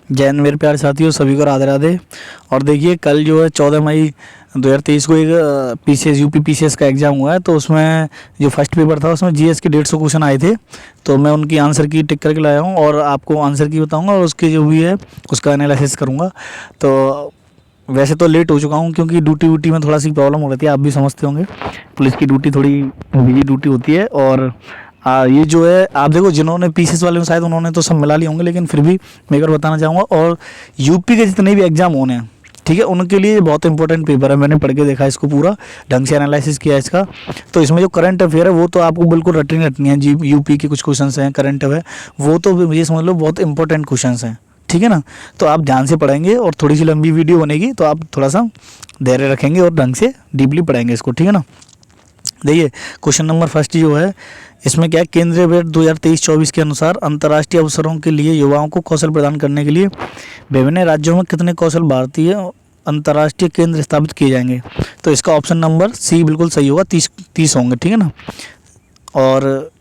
जय हिंद मेरे प्यारे साथियों, सभी को राधे राधे। और देखिए कल जो है 14 मई 2023 को एक पीसीएस यूपी पीसीएस का एग्ज़ाम हुआ है। तो उसमें जो फर्स्ट पेपर था उसमें जीएस के 150 क्वेश्चन आए थे। तो मैं उनकी आंसर की टिक करके लाया हूँ और आपको आंसर की बताऊँगा और उसके जो भी है उसका एनालिसिस करूँगा। तो वैसे तो लेट हो चुका हूँ क्योंकि ड्यूटी में थोड़ा सी प्रॉब्लम हो रही थी, आप भी समझते होंगे। पुलिस की ड्यूटी थोड़ी बिजी ड्यूटी होती है। और ये जो है आप देखो, जिन्होंने पीसीएस वाले में शायद उन्होंने तो सब मिला लिए होंगे, लेकिन फिर भी मैं एक बार बताना चाहूँगा। और यूपी के जितने भी एग्ज़ाम होने हैं, ठीक है, उनके लिए बहुत इंपॉर्टेंट पेपर है। मैंने पढ़ के देखा इसको, पूरा ढंग से एनालिसिस किया इसका। तो इसमें जो करंट अफेयर है वो तो आपको बिल्कुल रटनी है जी। यूपी के कुछ क्वेश्चन हैं करंट अफेयर, वो तो मुझे समझ लो बहुत इंपॉर्टेंट क्वेश्चन हैं, ठीक है ना। तो आप ध्यान से पढ़ेंगे और थोड़ी सी लंबी वीडियो बनेगी तो आप थोड़ा सा धैर्य रखेंगे और ढंग से डीपली पढ़ेंगे इसको, ठीक है ना। देखिए क्वेश्चन नंबर फर्स्ट जो है, इसमें क्या है, केंद्रीय बजट 2023-24 के अनुसार अंतर्राष्ट्रीय अवसरों के लिए युवाओं को कौशल प्रदान करने के लिए विभिन्न राज्यों में कितने कौशल भारतीय अंतर्राष्ट्रीय केंद्र स्थापित किए जाएंगे। तो इसका ऑप्शन नंबर सी बिल्कुल सही होगा, 30 होंगे, ठीक है ना। और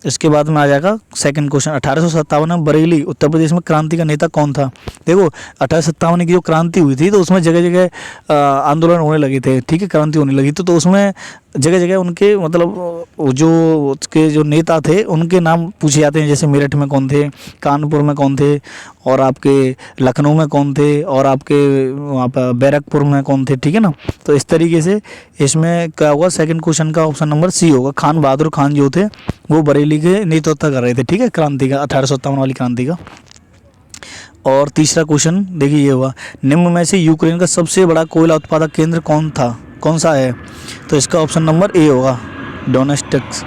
इसके बाद में आ जाएगा सेकंड क्वेश्चन। 1857 में बरेली उत्तर प्रदेश में क्रांति का नेता कौन था। देखो 1857 की जो क्रांति हुई थी तो उसमें जगह जगह आंदोलन होने लगे थे, ठीक है, क्रांति होने लगी तो उसमें जगह जगह उनके मतलब जो उसके जो नेता थे उनके नाम पूछे जाते हैं। जैसे मेरठ में कौन थे, कानपुर में कौन थे, और आपके लखनऊ में कौन थे, और आपके वहाँ पर बैरकपुर में कौन थे, ठीक है ना। तो इस तरीके से इसमें क्या होगा, सेकंड क्वेश्चन का ऑप्शन नंबर सी होगा। खान बहादुर खान जो थे वो बरेली के नेतृत्व कर रहे थे, ठीक है, क्रांति का, 1857 वाली क्रांति का। और तीसरा क्वेश्चन देखिए ये हुआ, निम्न में से यूक्रेन का सबसे बड़ा कोयला उत्पादक केंद्र कौन सा है। तो इसका ऑप्शन नंबर ए होगा, डोनेस्टिक्स,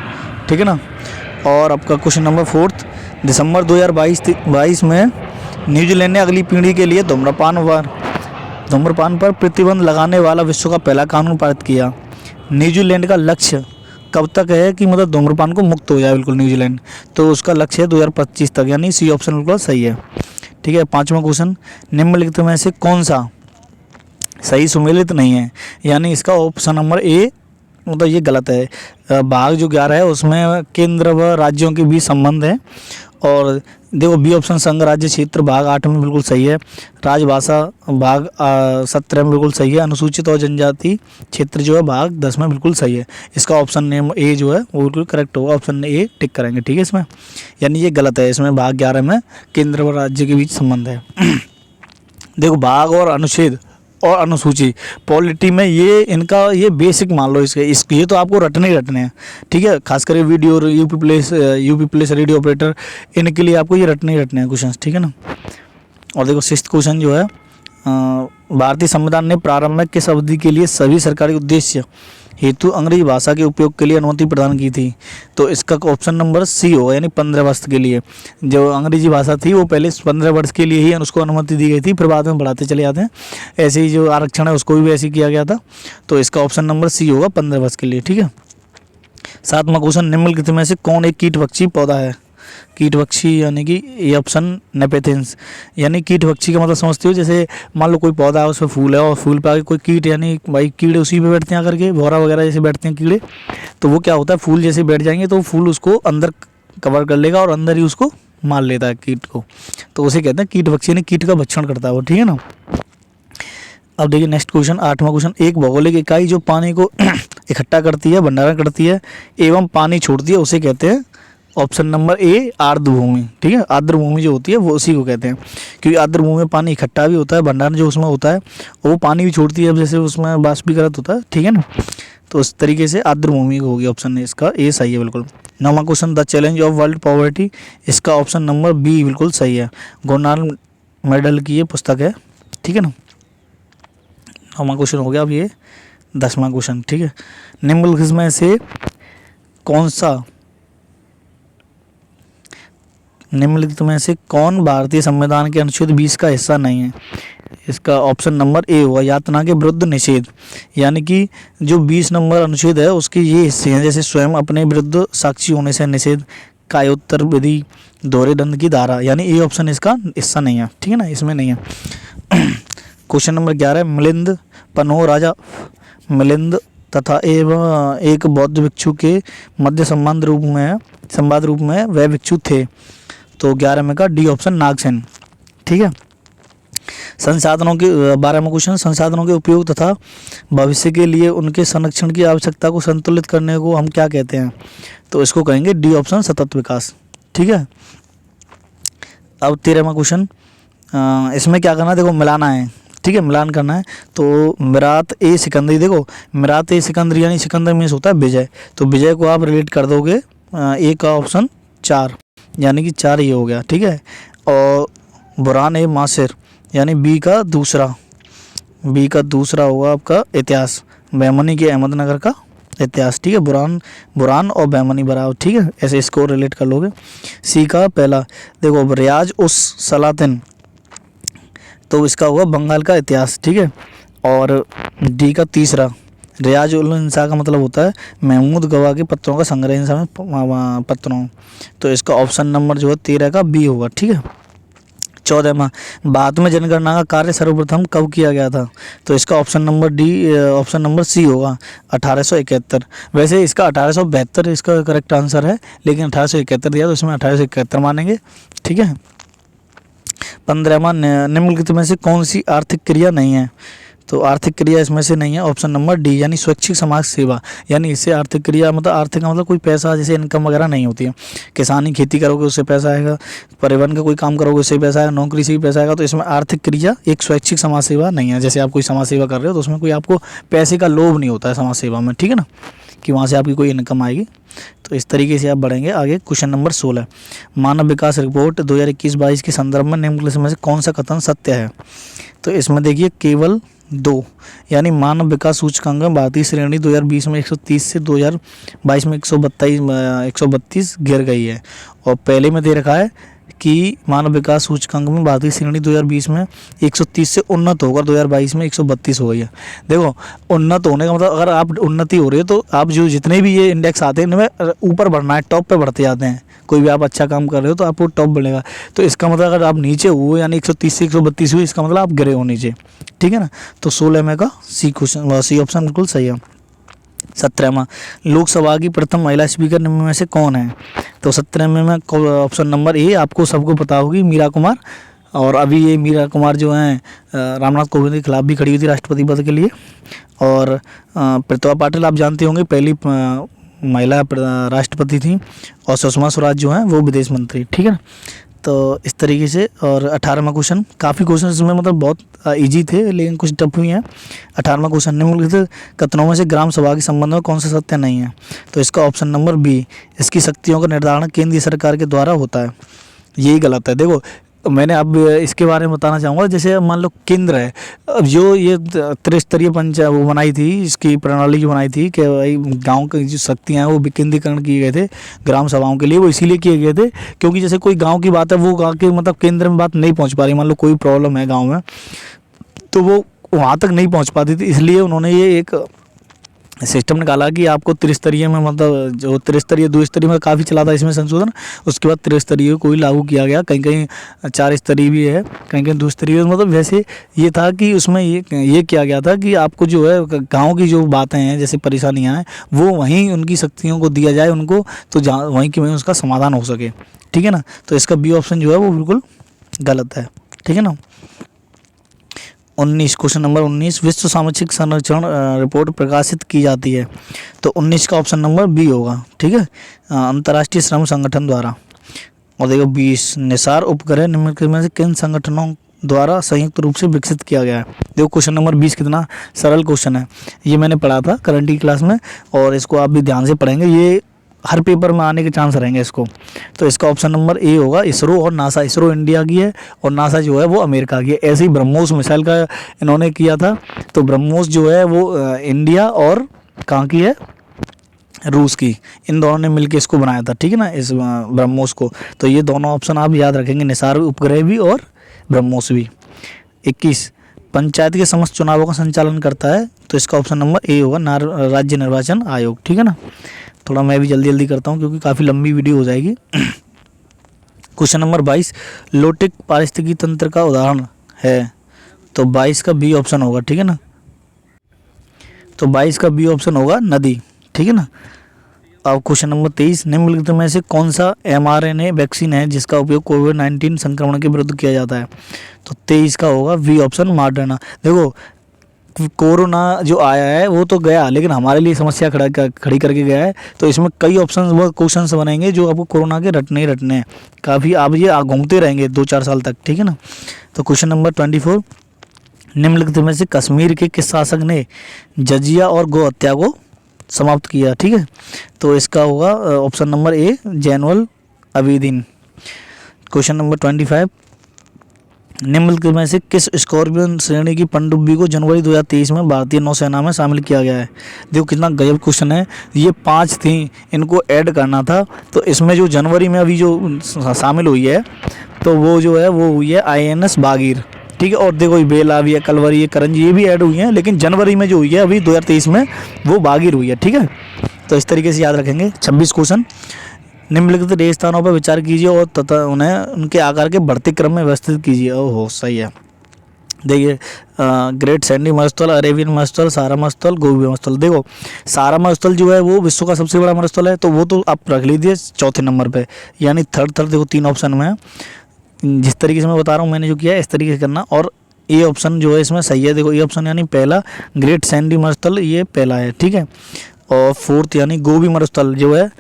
ठीक है ना। और आपका क्वेश्चन नंबर फोर्थ, दिसंबर 2022 में न्यूजीलैंड ने अगली पीढ़ी के लिए धूम्रपान पर प्रतिबंध लगाने वाला विश्व का पहला कानून पारित किया। न्यूजीलैंड का लक्ष्य कब तक है कि मतलब धूम्रपान को मुक्त हो जाए बिल्कुल न्यूजीलैंड। तो उसका लक्ष्य है 2025 तक, यानी सी ऑप्शन बिल्कुल सही है, ठीक है। पांचवा क्वेश्चन, निम्नलिखित में से कौन सा सही सुमेलित नहीं है, यानी इसका ऑप्शन नंबर ए मतलब ये गलत है। भाग जो 11 है उसमें केंद्र व राज्यों के बीच संबंध है। और देखो बी ऑप्शन संघ राज्य क्षेत्र भाग 8 में बिल्कुल सही है। राजभाषा भाग 17 में बिल्कुल सही है। अनुसूचित और जनजाति क्षेत्र जो है भाग 10 में बिल्कुल सही है। इसका ऑप्शन नेम ए जो है वो बिल्कुल करेक्ट होगा, ऑप्शन ए टिक करेंगे, ठीक है इसमें, यानी ये गलत है। इसमें भाग 11 में केंद्र व राज्य के बीच संबंध है। देखो भाग और अनुच्छेद और अनुसूची पॉलिटी में ये बेसिक मान लो इसके ये तो आपको रटने ही रटने हैं, ठीक है। खासकर वीडियो और यूपी प्लेस रेडियो ऑपरेटर, इनके लिए आपको ये रटने ही रटने हैं क्वेश्चन, ठीक है ना। और देखो सिक्स्थ क्वेश्चन जो है, भारतीय संविधान ने प्रारंभ में किस अवधि के लिए सभी सरकारी उद्देश्य हेतु अंग्रेजी भाषा के उपयोग के लिए अनुमति प्रदान की थी। तो इसका ऑप्शन नंबर सी होगा, यानी 15 वर्ष के लिए। जो अंग्रेजी भाषा थी वो पहले 15 वर्ष के लिए ही उसको अनुमति दी गई थी, फिर बाद में बढ़ाते चले जाते हैं। ऐसे ही जो आरक्षण है उसको भी वैसे ही किया गया था। तो इसका ऑप्शन नंबर सी होगा, 15 वर्ष के लिए, ठीक है। सातवां क्वेश्चन, निम्नलिखित में से कौन एक कीटभक्षी पौधा है। कीटभक्षी यानी कि ये ऑप्शन नेपेथिन्स, यानी कीटभक्षी का मतलब समझते हो, जैसे मान लो कोई पौधा है उसमें फूल है और फूल पे आगे कोई कीट, यानी भाई कीड़े उसी पे बैठते हैं आकर के, भौरा वगैरह जैसे बैठते हैं कीड़े। तो वो क्या होता है, फूल जैसे बैठ जाएंगे तो फूल उसको अंदर कवर कर लेगा और अंदर ही उसको मार लेता है कीट को। तो उसे कहते हैं कीटभक्षी, यानी कीट का भक्षण करता है वो, ठीक है ना। अब देखिए नेक्स्ट क्वेश्चन, 8वां क्वेश्चन, एक भौगोलिक इकाई जो पानी को इकट्ठा करती है, भंडारण करती है एवं पानी छोड़ती है उसे कहते हैं, ऑप्शन नंबर ए आर्द्र भूमि, ठीक है। आर्द्र भूमि जो होती है वो उसी को कहते हैं, क्योंकि आर्द्र भूमि में पानी इकट्ठा भी होता है, भंडारण जो उसमें होता है वो पानी भी छोड़ती है, जैसे उसमें बाष्पीकरण होता है, ठीक है ना। तो इस तरीके से आर्द्र भूमि होगी, ऑप्शन इसका ए सही है बिल्कुल। 9वां question, the challenge of world poverty, इसका ऑप्शन नंबर बी बिल्कुल सही है। गोनाल मेडल की ये पुस्तक है, ठीक है ना। 9वां क्वेश्चन हो गया। अब ये 10वां क्वेश्चन, ठीक है। निम्नलिखित में से कौन भारतीय संविधान के अनुच्छेद 20 का हिस्सा नहीं है। इसका ऑप्शन नंबर ए हुआ, यातना के विरुद्ध निषेध, यानी कि जो 20 नंबर अनुच्छेद है उसके ये हिस्से हैं, जैसे स्वयं अपने विरुद्ध साक्षी होने से निषेध, कायोत्तर विधि, दोहरे दंड की धारा, यानी ए ऑप्शन इसका हिस्सा नहीं है, ठीक है ना, इसमें नहीं है। क्वेश्चन नंबर 11, मिलिंद पन्हो राजा मिलिंद तथा एवं एक बौद्ध भिक्षु के मध्य संवाद रूप में वह भिक्षु थे। तो 11 में का डी ऑप्शन नागसेन, ठीक है। संसाधनों के 12वां क्वेश्चन, संसाधनों के उपयोग तथा भविष्य के लिए उनके संरक्षण की आवश्यकता को संतुलित करने को हम क्या कहते हैं? तो इसको कहेंगे डी ऑप्शन, सतत विकास। ठीक है। अब 13वां क्वेश्चन, इसमें क्या करना है, देखो मिलाना है। ठीक है, मिलान करना है। तो मिरात ए सिकंदरी, देखो मिरात ए सिकंदरी यानी सिकंदर मीन्स होता है विजय, तो विजय को आप रिलेट कर दोगे ए का ऑप्शन 4, यानी कि 4 ये हो गया। ठीक है। और बुरहान ए मासिर यानी बी का दूसरा होगा आपका इतिहास, बैमनी के अहमदनगर का इतिहास। ठीक है, बुरहान और बैमनी बराबर। ठीक है, ऐसे इसको रिलेट कर लोगे। सी का पहला, देखो रियाज उस सलातिन, तो इसका होगा बंगाल का इतिहास। ठीक है। और डी का तीसरा, रियाज उल इंसा का मतलब होता है महमूद गवाह के पत्रों का संग्रह, इंसा में पत्रों, तो इसका ऑप्शन नंबर जो है 13 का बी होगा। ठीक है। 14वां, भारत में जनगणना का कार्य सर्वप्रथम कब किया गया था? तो इसका option number D, option number C होगा 1871। वैसे इसका 1872 इसका करेक्ट आंसर है, लेकिन 1871 दिया तो इसमें 1871 मानेंगे। ठीक है। 15वां, निम्नलिखित में से कौन सी आर्थिक क्रिया नहीं है? तो आर्थिक क्रिया इसमें से नहीं है, ऑप्शन नंबर डी यानी स्वैच्छिक समाज सेवा, यानी इससे आर्थिक क्रिया मतलब आर्थिक का मतलब कोई पैसा जैसे इनकम वगैरह नहीं होती है। किसानी खेती करोगे उससे पैसा आएगा, परिवहन का कोई काम करोगे उससे पैसा आएगा, नौकरी से भी पैसा आएगा, तो इसमें आर्थिक क्रिया एक स्वैच्छिक समाज सेवा नहीं है। जैसे आप कोई समाज सेवा कर रहे हो तो उसमें कोई आपको पैसे का लोभ नहीं होता है समाज सेवा में। ठीक है ना, कि वहाँ से आपकी कोई इनकम आएगी। तो इस तरीके से आप बढ़ेंगे आगे। क्वेश्चन नंबर 16, मानव विकास रिपोर्ट 2021-22 के संदर्भ में निम्नलिखित में से कौन सा कथन सत्य है? तो इसमें देखिए केवल 2, यानी मानव विकास सूचकांक में भारतीय श्रेणी 2020 में 130 से 2022 में 132 गिर गई है। और पहले में दे रखा है कि मानव विकास सूचकांक में भारतीय श्रेणी 2020 में 130 से उन्नत होकर 2022 में 132 हो गई है। देखो उन्नत होने का मतलब अगर आप उन्नति हो रही है तो आप जो जितने भी ये इंडेक्स आते हैं इनमें ऊपर बढ़ना है, टॉप पे बढ़ते जाते हैं। कोई भी आप अच्छा काम कर रहे हो तो आपको टॉप बढ़ेगा। तो इसका मतलब अगर आप नीचे हुए यानी 130 से 132 हुए, इसका मतलब आप गिरे हो नीचे। ठीक है ना। तो 16 में का सी क्वेश्चन, सी ऑप्शन बिल्कुल सही है। 17वां, लोकसभा की प्रथम महिला स्पीकर निम्न में से कौन है? तो 17 में ऑप्शन नंबर ए, आपको सबको पता होगी, मीरा कुमार। और अभी ये मीरा कुमार जो हैं रामनाथ कोविंद के खिलाफ भी खड़ी हुई थी राष्ट्रपति पद के लिए। और प्रतिभा पाटिल आप जानते होंगे, पहली महिला राष्ट्रपति थी। और सुषमा स्वराज जो हैं वो विदेश मंत्री। ठीक है ना। तो इस तरीके से। और 18वां क्वेश्चन, काफ़ी क्वेश्चन इसमें मतलब बहुत इजी थे लेकिन कुछ टफ हुई हैं। 18वां क्वेश्चन, निम्नलिखित कथनों में से ग्राम सभा के संबंध में कौन सा सत्य नहीं है? तो इसका ऑप्शन नंबर बी, इसकी शक्तियों का निर्धारण केंद्रीय सरकार के द्वारा होता है, यही गलत है। देखो मैंने अब इसके बारे में बताना चाहूँगा। जैसे मान लो केंद्र है, अब जो ये त्रिस्तरीय पंचायत वो बनाई थी, इसकी प्रणाली जो बनाई थी कि भाई गांव की जो शक्तियाँ हैं वो विकेंद्रीकरण किए गए थे ग्राम सभाओं के लिए। वो इसीलिए किए गए थे क्योंकि जैसे कोई गांव की बात है वो गांव के मतलब केंद्र में बात नहीं पहुंच पा रही, मान लो कोई प्रॉब्लम है गाँव में तो वो वहाँ तक नहीं पहुँच पाती थी, इसलिए उन्होंने ये एक सिस्टम निकाला कि आपको त्रिस्तरीय में मतलब जो त्रिस्तरीय 2 स्तरीय में काफ़ी चला था इसमें संशोधन, उसके बाद त्रिस्तरीय को ही लागू किया गया। कहीं कहीं 4 स्तरीय भी है, कहीं कहीं 2 स्तरीय। मतलब वैसे ये था कि उसमें ये किया गया था कि आपको जो है गाँव की जो बातें हैं जैसे परेशानियाँ हैं वो वहीं उनकी शक्तियों को दिया जाए उनको, तो जहाँ वहीं की वहीं उसका समाधान हो सके। ठीक है ना। तो इसका बी ऑप्शन जो है वो बिल्कुल गलत है। ठीक है ना। 19, क्वेश्चन नंबर 19, विश्व सामाजिक संरक्षण रिपोर्ट प्रकाशित की जाती है। तो 19 का ऑप्शन नंबर बी होगा। ठीक है, अंतर्राष्ट्रीय श्रम संगठन द्वारा। और देखो 20, निसार उपग्रह निम्नलिखित में से किन संगठनों द्वारा संयुक्त रूप से विकसित किया गया है? देखो क्वेश्चन नंबर 20 कितना सरल क्वेश्चन है, ये मैंने पढ़ा था करंट की क्लास में और इसको आप भी ध्यान से पढ़ेंगे, ये हर पेपर में आने के चांस रहेंगे इसको। तो इसका ऑप्शन नंबर ए होगा इसरो और नासा। इसरो इंडिया की है और नासा जो है वो अमेरिका की है। ऐसे ही ब्रह्मोस मिसाइल का इन्होंने किया था, तो ब्रह्मोस जो है वो इंडिया और कहाँ की है, रूस की, इन दोनों ने मिलकर इसको बनाया था। ठीक है ना, इस ब्रह्मोस को। तो ये दोनों ऑप्शन आप याद रखेंगे, निसार उपग्रह भी और ब्रह्मोस भी। 21, पंचायत के समस्त चुनावों का संचालन करता है। तो इसका ऑप्शन नंबर ए होगा राज्य निर्वाचन आयोग। ठीक है ना। थोड़ा मैं भी जल्दी जल्दी करता हूँ क्योंकि काफ़ी लंबी वीडियो हो जाएगी। क्वेश्चन नंबर 22, लोटिक पारिस्थितिकी तंत्र का उदाहरण है। तो 22 का बी ऑप्शन होगा। ठीक है ना। तो 22 का बी ऑप्शन होगा नदी। ठीक है ना। अब क्वेश्चन नंबर 23, निम्नलिखित में से कौन सा mRNA वैक्सीन है जिसका उपयोग कोविड-19 संक्रमण के विरुद्ध किया जाता है? तो 23 का होगा बी ऑप्शन मॉडर्ना। देखो कोरोना जो आया है वो तो गया, लेकिन हमारे लिए समस्या खड़ी करके गया है। तो इसमें कई ऑप्शन व क्वेश्चन बनेंगे जो आपको कोरोना के रटने ही रटने हैं। काफ़ी आप ये घूमते रहेंगे 2-4 साल तक, ठीक है ना। तो क्वेश्चन नंबर 24, निम्नलिखित में से कश्मीर के किस शासक ने जजिया और गौ हत्या को समाप्त किया? ठीक है, तो इसका होगा option number A Zainul Abedin. Question number 25, निम्नलिखित में से किस स्कॉर्पियन श्रेणी की पनडुब्बी को जनवरी 2023 में भारतीय नौसेना में शामिल किया गया है? देखो कितना गजब क्वेश्चन है। ये 5 थी, इनको ऐड करना था। तो इसमें जो जनवरी में अभी जो शामिल हुई है तो वो जो है वो हुई है INS बागीर, ठीक है। और देखो ये बेला भी है, कलवरी है, करंजी, ये भी ऐड हुई हैं, लेकिन जनवरी में जो हुई है अभी 2023 में वो बागीर हुई है, ठीक है। तो इस तरीके से याद रखेंगे। 26 क्वेश्चन, निम्नलिखित रेगिस्तानों स्थानों पर विचार कीजिए और तथा उन्हें उनके आकार के बढ़ते क्रम में व्यवस्थित कीजिए। ओहो सही है। देखिए ग्रेट सैंडी मरुस्थल, अरेबियन मरुस्थल, सारा मरुस्थल, गोबी मरुस्थल। देखो सारा मरुस्थल जो है वो विश्व का सबसे बड़ा मरुस्थल है, तो वो तो आप रख लीजिए चौथे नंबर पे, यानी थर्ड देखो 3 ऑप्शन में है। जिस तरीके से मैं बता रहा हूँ मैंने जो किया है इस तरीके से करना। और ए ऑप्शन जो है इसमें सही है। देखो ए ऑप्शन यानी पहला ग्रेट सैंडी मरुस्थल ये पहला है, ठीक है। और फोर्थ यानी गोबी मरुस्थल जो है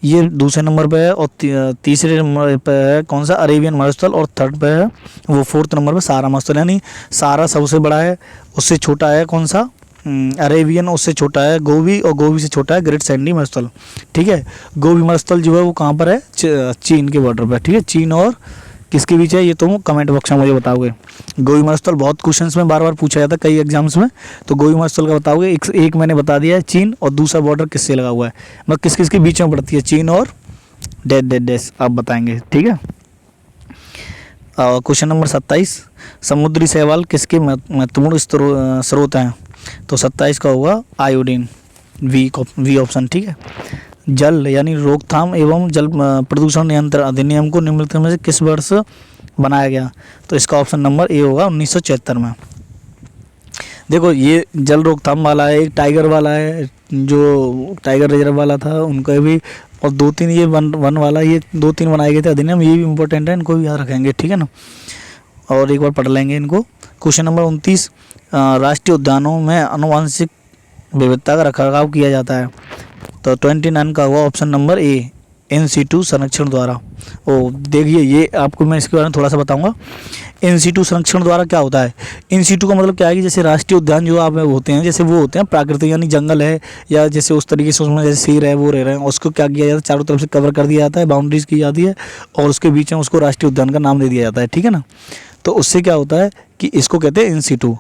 ये दूसरे नंबर पे है। और तीसरे नंबर पे है कौन सा अरेबियन मरुस्थल, और थर्ड पे है वो फोर्थ नंबर पे सारा मरुस्थल। यानी सारा सबसे बड़ा है, उससे छोटा है कौन सा अरेबियन, उससे छोटा है गोबी, और गोबी से छोटा है ग्रेट सैंडी मरुस्थल, ठीक है। गोबी मरुस्थल जो है वो कहाँ पर है? चीन के बॉर्डर पर, ठीक है। चीन और किसके बीच है ये तुम कमेंट बॉक्स में मुझे बताओगे। गोबी मरुस्थल बहुत क्वेश्चंस में बार बार पूछा जाता है कई एग्जाम्स में, तो गोबी मरुस्थल का बताओगे। एक मैंने बता दिया है चीन, और दूसरा बॉर्डर किससे लगा हुआ है, मतलब किस किस के बीच में पड़ती है, चीन और डैश आप बताएंगे, ठीक है। क्वेश्चन नंबर 27, समुद्री शैवाल किसके महत्वपूर्ण स्रोत हैं? तो 27 का होगा आयोडीन, वी ऑप्शन, ठीक है। जल यानी रोकथाम एवं जल प्रदूषण नियंत्रण अधिनियम को निम्नलिखित में से किस वर्ष बनाया गया? तो इसका ऑप्शन नंबर ए होगा 1976 में। देखो ये जल रोकथाम वाला है, एक टाइगर वाला है जो टाइगर रिजर्व वाला था उनका भी, और 2-3 ये वन वाला, ये 2-3 बनाए गए थे अधिनियम, ये भी इंपॉर्टेंट है, इनको भी याद रखेंगे, ठीक है ना। और एक बार पढ़ लेंगे इनको। क्वेश्चन नंबर 29, राष्ट्रीय उद्यानों में आनुवंशिक विविधता का रखरखाव किया जाता है? तो 29 का हुआ option number A in situ संरक्षण द्वारा। ओ देखिए ये आपको मैं इसके बारे में थोड़ा सा बताऊंगा। इन सीटू संरक्षण द्वारा क्या होता है? इन सीटू का मतलब क्या है कि जैसे राष्ट्रीय उद्यान जो आप होते हैं, जैसे वो होते हैं प्राकृतिक यानी जंगल है, या जैसे उस तरीके से उसमें जैसे शेर है वो रह रहे हैं, उसको क्या किया जाता है, चारों तरफ से कवर कर दिया जाता है, बाउंड्रीज की जाती है, और उसके बीच में उसको राष्ट्रीय उद्यान का नाम दे दिया जाता है, ठीक है ना। तो उससे क्या होता है कि इसको कहते हैं इन सीटू।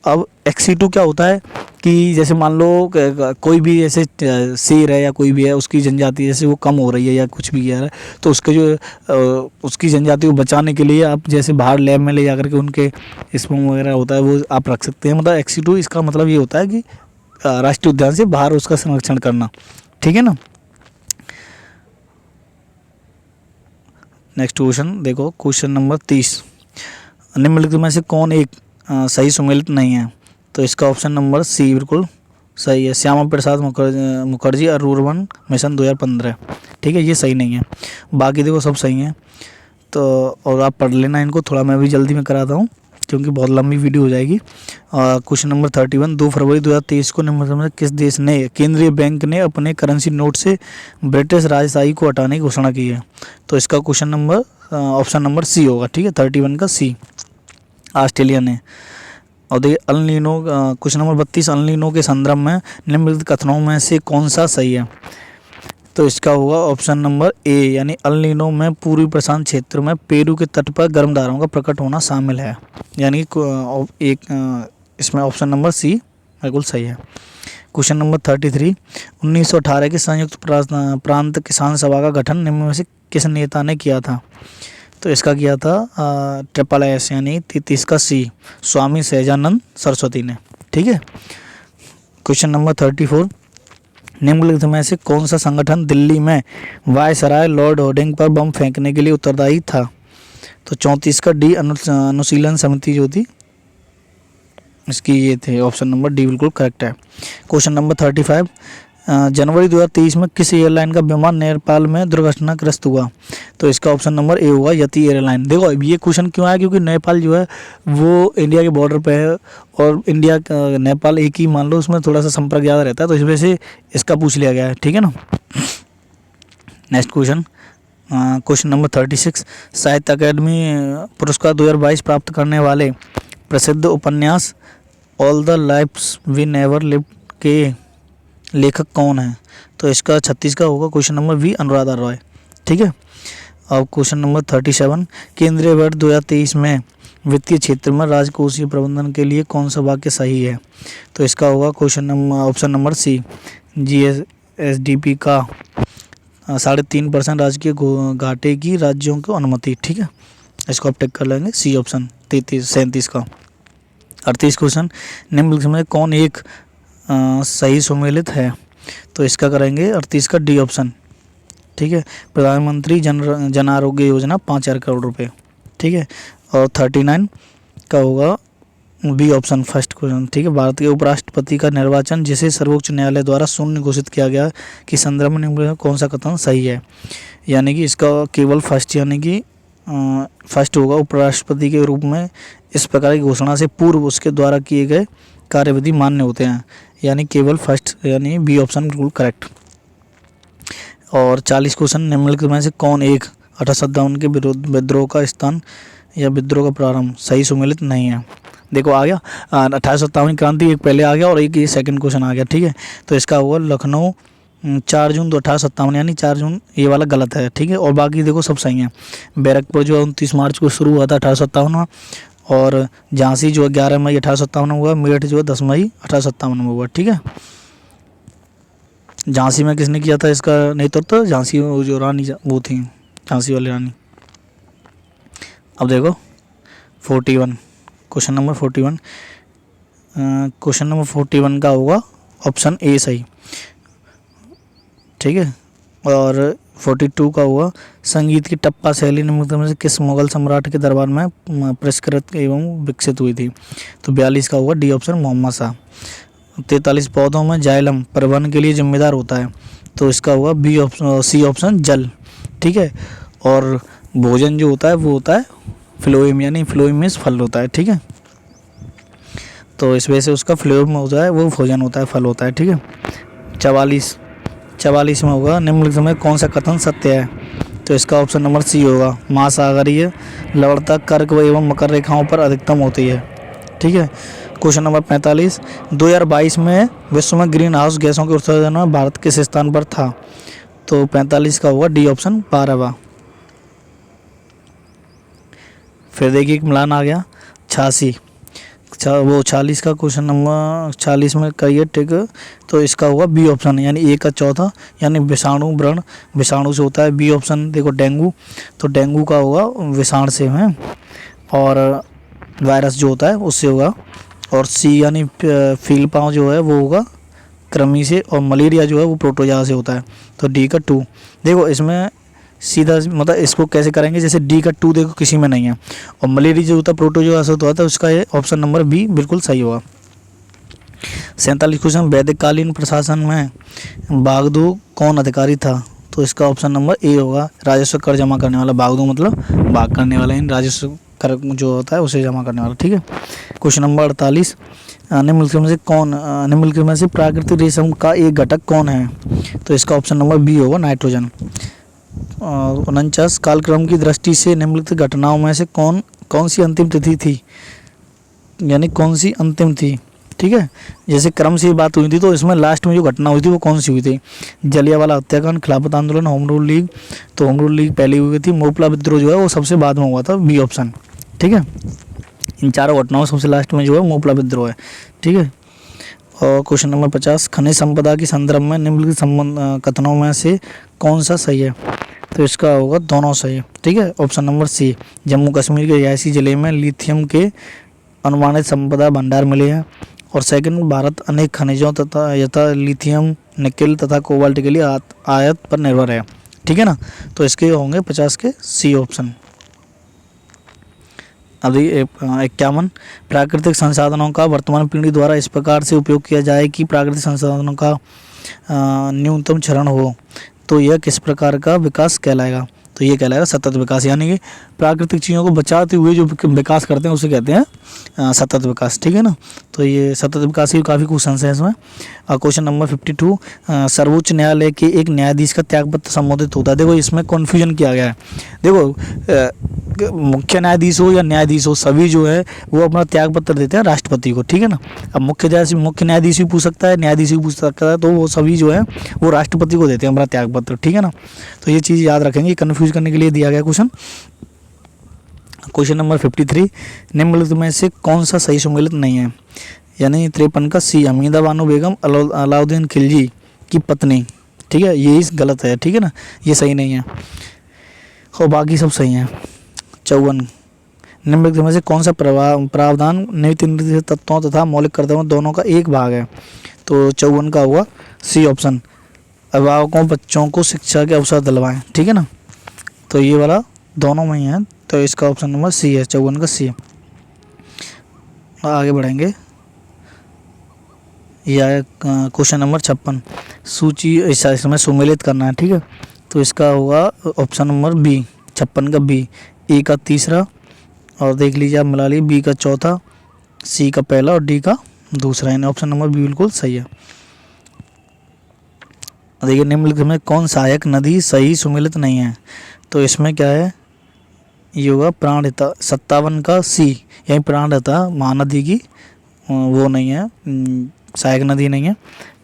अब एक्स सीटू क्या होता है कि जैसे मान लो कोई भी ऐसे शेर है या कोई भी है, उसकी जनजाति जैसे वो कम हो रही है या कुछ भी है, तो उसके जो उसकी जनजाति को बचाने के लिए आप जैसे बाहर लैब में ले जा करके उनके स्पर्म वगैरह होता है वो आप रख सकते हैं। मतलब एक्स सीटू इसका मतलब ये होता है कि राष्ट्रीय उद्यान से बाहर उसका संरक्षण करना, ठीक है ना। नेक्स्ट क्वेश्चन देखो, क्वेश्चन नंबर 30, निम्नलिखित में से कौन एक सही सुमेलित नहीं है? तो इसका ऑप्शन नंबर सी बिल्कुल सही है, श्यामा प्रसाद मुखर्जी अर्बन मिशन 2015, ठीक है, ये सही नहीं है। बाकी देखो सब सही हैं। तो और आप पढ़ लेना इनको, थोड़ा मैं भी जल्दी में कराता हूँ क्योंकि बहुत लंबी वीडियो हो जाएगी। क्वेश्चन नंबर 31, 2 फरवरी 2023 को निम्नलिखित में किस देश ने केंद्रीय बैंक ने अपने करेंसी नोट से ब्रिटिश राजशाही को हटाने की घोषणा की है? तो इसका question number option number C होगा, ठीक है, 31 का सी, ऑस्ट्रेलिया ने। और देखिए El Nino, question number 32, El Nino के संदर्भ में निम्नलिखित कथनों में से कौन सा सही है? तो इसका होगा ऑप्शन नंबर ए, यानी अल नीनो में पूर्वी प्रशांत क्षेत्र में पेरू के तट पर गर्म धाराओं का प्रकट होना शामिल है, यानी एक इसमें ऑप्शन नंबर सी बिल्कुल सही है। क्वेश्चन नंबर 33, 1918 की संयुक्त प्रांत किसान सभा का गठन निम्न में से किस नेता ने किया था? तो इसका किया था SSS यानी 33 का सी, स्वामी सहजानंद सरस्वती ने, ठीक है। क्वेश्चन नंबर 34, निम्नलिखित में से कौन सा संगठन दिल्ली में वायसराय लॉर्ड होर्डिंग पर बम फेंकने के लिए उत्तरदायी था? तो 34 का डी अनुशीलन समिति जो थी इसकी ये थे, ऑप्शन नंबर डी बिल्कुल करेक्ट है। क्वेश्चन नंबर 35, जनवरी 2023 में किस एयरलाइन का विमान नेपाल में दुर्घटनाग्रस्त हुआ? तो इसका ऑप्शन नंबर ए होगा यति एयरलाइन। देखो अब ये क्वेश्चन क्यों आया, क्योंकि नेपाल जो है वो इंडिया के बॉर्डर पे है और इंडिया नेपाल एक ही मान लो, उसमें थोड़ा सा संपर्क ज़्यादा रहता है, तो इस वजह से इसका पूछ लिया गया है, ठीक है ना। नेक्स्ट क्वेश्चन, क्वेश्चन नंबर 36, साहित्य अकादमी पुरस्कार 2022 प्राप्त करने वाले प्रसिद्ध उपन्यास all the lives we never lived के लेखक कौन है? तो इसका 36 का होगा question number B, Anuradha Roy, ठीक है। अब क्वेश्चन नंबर 37, केंद्रीय बजट 2023 में वित्तीय क्षेत्र में राजकोषीय प्रबंधन के लिए कौन सा वाक्य सही है? तो इसका होगा question number option number C, GSDP का 3.5% राजकीय घाटे की राज्यों को अनुमति, ठीक है। इसको आप टिक कर लेंगे, सी ऑप्शन 37 का। 38 क्वेश्चन, निम्नलिखित में कौन एक सही सुमेलित है? तो इसका करेंगे 38 का डी ऑप्शन, ठीक है। प्रधानमंत्री जन आरोग्य योजना 5,000 करोड़ रुपए, ठीक है। और 39 का होगा बी ऑप्शन, फर्स्ट क्वेश्चन, ठीक है। भारत के उपराष्ट्रपति का निर्वाचन जिसे सर्वोच्च न्यायालय द्वारा शून्य घोषित किया गया कि संदर्भ में निम्नलिखित में कौन सा कथन सही है? यानी कि इसका केवल फर्स्ट, यानी कि फर्स्ट होगा, उपराष्ट्रपति के रूप में इस प्रकार की घोषणा से पूर्व उसके द्वारा किए गए कार्यविधि मान्य होते हैं, यानी केवल फर्स्ट, यानी बी ऑप्शन बिल्कुल करेक्ट। और 40 क्वेश्चन, निम्नलिखित में से कौन एक 1857 के विद्रोह का स्थान या विद्रोह का प्रारंभ सही सुमेलित नहीं है? देखो आ गया 1857 क्रांति, एक पहले आ गया और एक ये सेकंड क्वेश्चन आ गया, ठीक है। तो इसका होगा लखनऊ 4 जून 1857, यानी 4 जून ये वाला गलत है, ठीक है। और बाकी देखो सब सही है। बैरकपुर जो 29 मार्च को शुरू हुआ था 1857 में, और झांसी जो 11 मई 1857 में हुआ, मेरठ जो 10 मई 1857 में हुआ, ठीक है। झांसी में किसने किया था इसका नेतृत्व? झांसी जो रानी वो थी, झांसी वाली रानी। अब देखो 41, क्वेश्चन नंबर 41, क्वेश्चन नंबर 41 का होगा ऑप्शन ए सही, ठीक है। और 42 का हुआ संगीत की टप्पा शैली निम्नलिखित में से किस मुगल सम्राट के दरबार में परिष्कृत एवं विकसित हुई थी? तो 42 का हुआ डी ऑप्शन, मोहम्मद शाह। 43 पौधों में जाइलम परिवहन के लिए जिम्मेदार होता है, तो इसका हुआ बी ऑप्शन, सी ऑप्शन जल, ठीक है। और भोजन जो होता है वो होता है फ्लोएम, यानी फ्लोएम में फल होता है, ठीक है। तो इस वजह से उसका फ्लोएम होता है, वो भोजन होता है, फल होता है, ठीक है। 44 में होगा निम्नलिखित में कौन सा कथन सत्य है? तो इसका ऑप्शन नंबर सी होगा, महासागरीय लवणता कर्क एवं मकर रेखाओं पर अधिकतम होती है, ठीक है। क्वेश्चन नंबर 45, 2022 में विश्व में ग्रीन हाउस गैसों के उत्सर्जन में भारत किस स्थान पर था? तो 45 का होगा डी ऑप्शन, 12वां। फिर देखिए एक मिलान आ गया 86, वो 40 का क्वेश्चन नंबर 40 में करिए टिक, तो इसका हुआ बी ऑप्शन, यानी ए का चौथा, यानी विषाणु व्रण, विषाणु से होता है। बी ऑप्शन देखो डेंगू, तो डेंगू का होगा विषाणु से है, और वायरस जो होता है उससे होगा। और सी यानी फील पाँव जो है वो होगा कृमि से, और मलेरिया जो है वो प्रोटोजोआ से होता है, तो डी का 2। देखो इसमें सीधा मतलब इसको कैसे करेंगे, जैसे डी का 2 देखो किसी में नहीं है, और मलेरिया जो होता है प्रोटोजोआ से होता है, तो उसका ये ऑप्शन नंबर बी बिल्कुल सही होगा। 47 क्वेश्चन, वैदिक कालीन प्रशासन में बागदू कौन अधिकारी था? तो इसका ऑप्शन नंबर ए होगा, राजस्व कर जमा करने वाला। बागदू मतलब भाग करने वाला, इन राजस्व कर जो होता है उसे जमा करने वाला, ठीक है। क्वेश्चन नंबर 48, निम्नलिखित में से प्राकृतिक रेशम का एक घटक कौन है? तो इसका ऑप्शन नंबर बी होगा, नाइट्रोजन। 49, कालक्रम की दृष्टि से निम्नलिखित घटनाओं में से कौन सी अंतिम तिथि थी, यानी कौन सी अंतिम थी, ठीक है। जैसे क्रम से बात हुई थी, तो इसमें लास्ट में जो घटना हुई थी वो कौन सी हुई थी? जलियांवाला हत्याकांड, खिलाफत आंदोलन, होम रूल लीग। तो होम रूल लीग पहले हुई थी, मोपला विद्रोह जो है वो सबसे बाद में हुआ था, बी ऑप्शन, ठीक है। इन चारों घटनाओं सबसे लास्ट में जो है मोपला विद्रोह है, ठीक है। और क्वेश्चन नंबर 50, खनिज संपदा के संदर्भ में निम्नलिखित कथनों में से कौन सा सही है? तो इसका होगा दोनों सही, ठीक है। Option number C, Jammu Kashmir के रियासी जिले में लिथियम के अनुमानित संपदा भंडार मिले हैं। और सेकंड, भारत अनेक खनिजों तथा यथा लिथियम, निकेल तथा कोबाल्ट के लिए आयात पर निर्भर है, ठीक है ना। तो इसके होंगे 50 के सी ऑप्शन। अभी 51, प्राकृतिक संसाधनों का वर्तमान पीढ़ी द्वारा इस प्रकार से उपयोग किया जाए कि प्राकृतिक संसाधनों का न्यूनतम क्षरण हो तो यह किस प्रकार का विकास कहलाएगा? तो ये कहलाएगा सतत विकास, यानी कि प्राकृतिक चीज़ों को बचाते हुए जो विकास करते हैं उसे कहते हैं सतत विकास, ठीक है ना। तो ये सतत विकास की काफ़ी क्वेश्चन है इसमें। क्वेश्चन नंबर 52, सर्वोच्च न्यायालय के एक न्यायाधीश का त्यागपत्र संबोधित होता है। देखो इसमें कन्फ्यूजन किया गया है। देखो मुख्य न्यायाधीश हो या न्यायाधीश हो, सभी जो है वो अपना त्यागपत्र देते हैं राष्ट्रपति को, ठीक है ना। अब मुख्य न्यायाधीश भी पूछ सकता है, न्यायाधीश भी पूछ सकता है, तो वो सभी जो है वो राष्ट्रपति को देते हैं अपना त्यागपत्र, ठीक है ना। तो ये चीज़ याद रखेंगे, कन्फ्यूज करने के लिए दिया गया क्वेश्चन। क्वेश्चन नंबर 53, निम्नलिखित में से कौन सा सही सुमेलित नहीं है? यानी 53 का सी, हमीदा बानो बेगम अलाउद्दीन खिलजी की पत्नी, ठीक है, ये इस गलत है, ठीक है ना, ये सही नहीं है और बाकी सब सही हैं। 54, निम्नलिखित में से कौन सा प्रावधान निहित निर्देशित तत्वों तथा मौलिक कर्तव्यों दोनों का एक भाग है? तो 54 का हुआ सी ऑप्शन, अभिभावकों बच्चों को शिक्षा के अवसर दिलवाएं, ठीक है ना। तो ये वाला दोनों में ही है, तो इसका ऑप्शन नंबर सी है, 54 का सी। आगे बढ़ेंगे, यह क्वेश्चन नंबर 56, सूची इसमें सुमेलित करना है, ठीक है। तो इसका होगा ऑप्शन नंबर बी, 56 का बी, ए का तीसरा और देख लीजिए आप मिला लीजिए, बी का चौथा, सी का पहला और डी का दूसरा, यानी ऑप्शन नंबर बी बिल्कुल सही है। देखिए निम्नलिखित में कौन सहायक नदी सही सुमेलित नहीं है? तो इसमें क्या है, ये होगा प्राणहिता, 57 का सी, यही प्राणहिता महानदी की वो नहीं है, सहायक नदी नहीं है,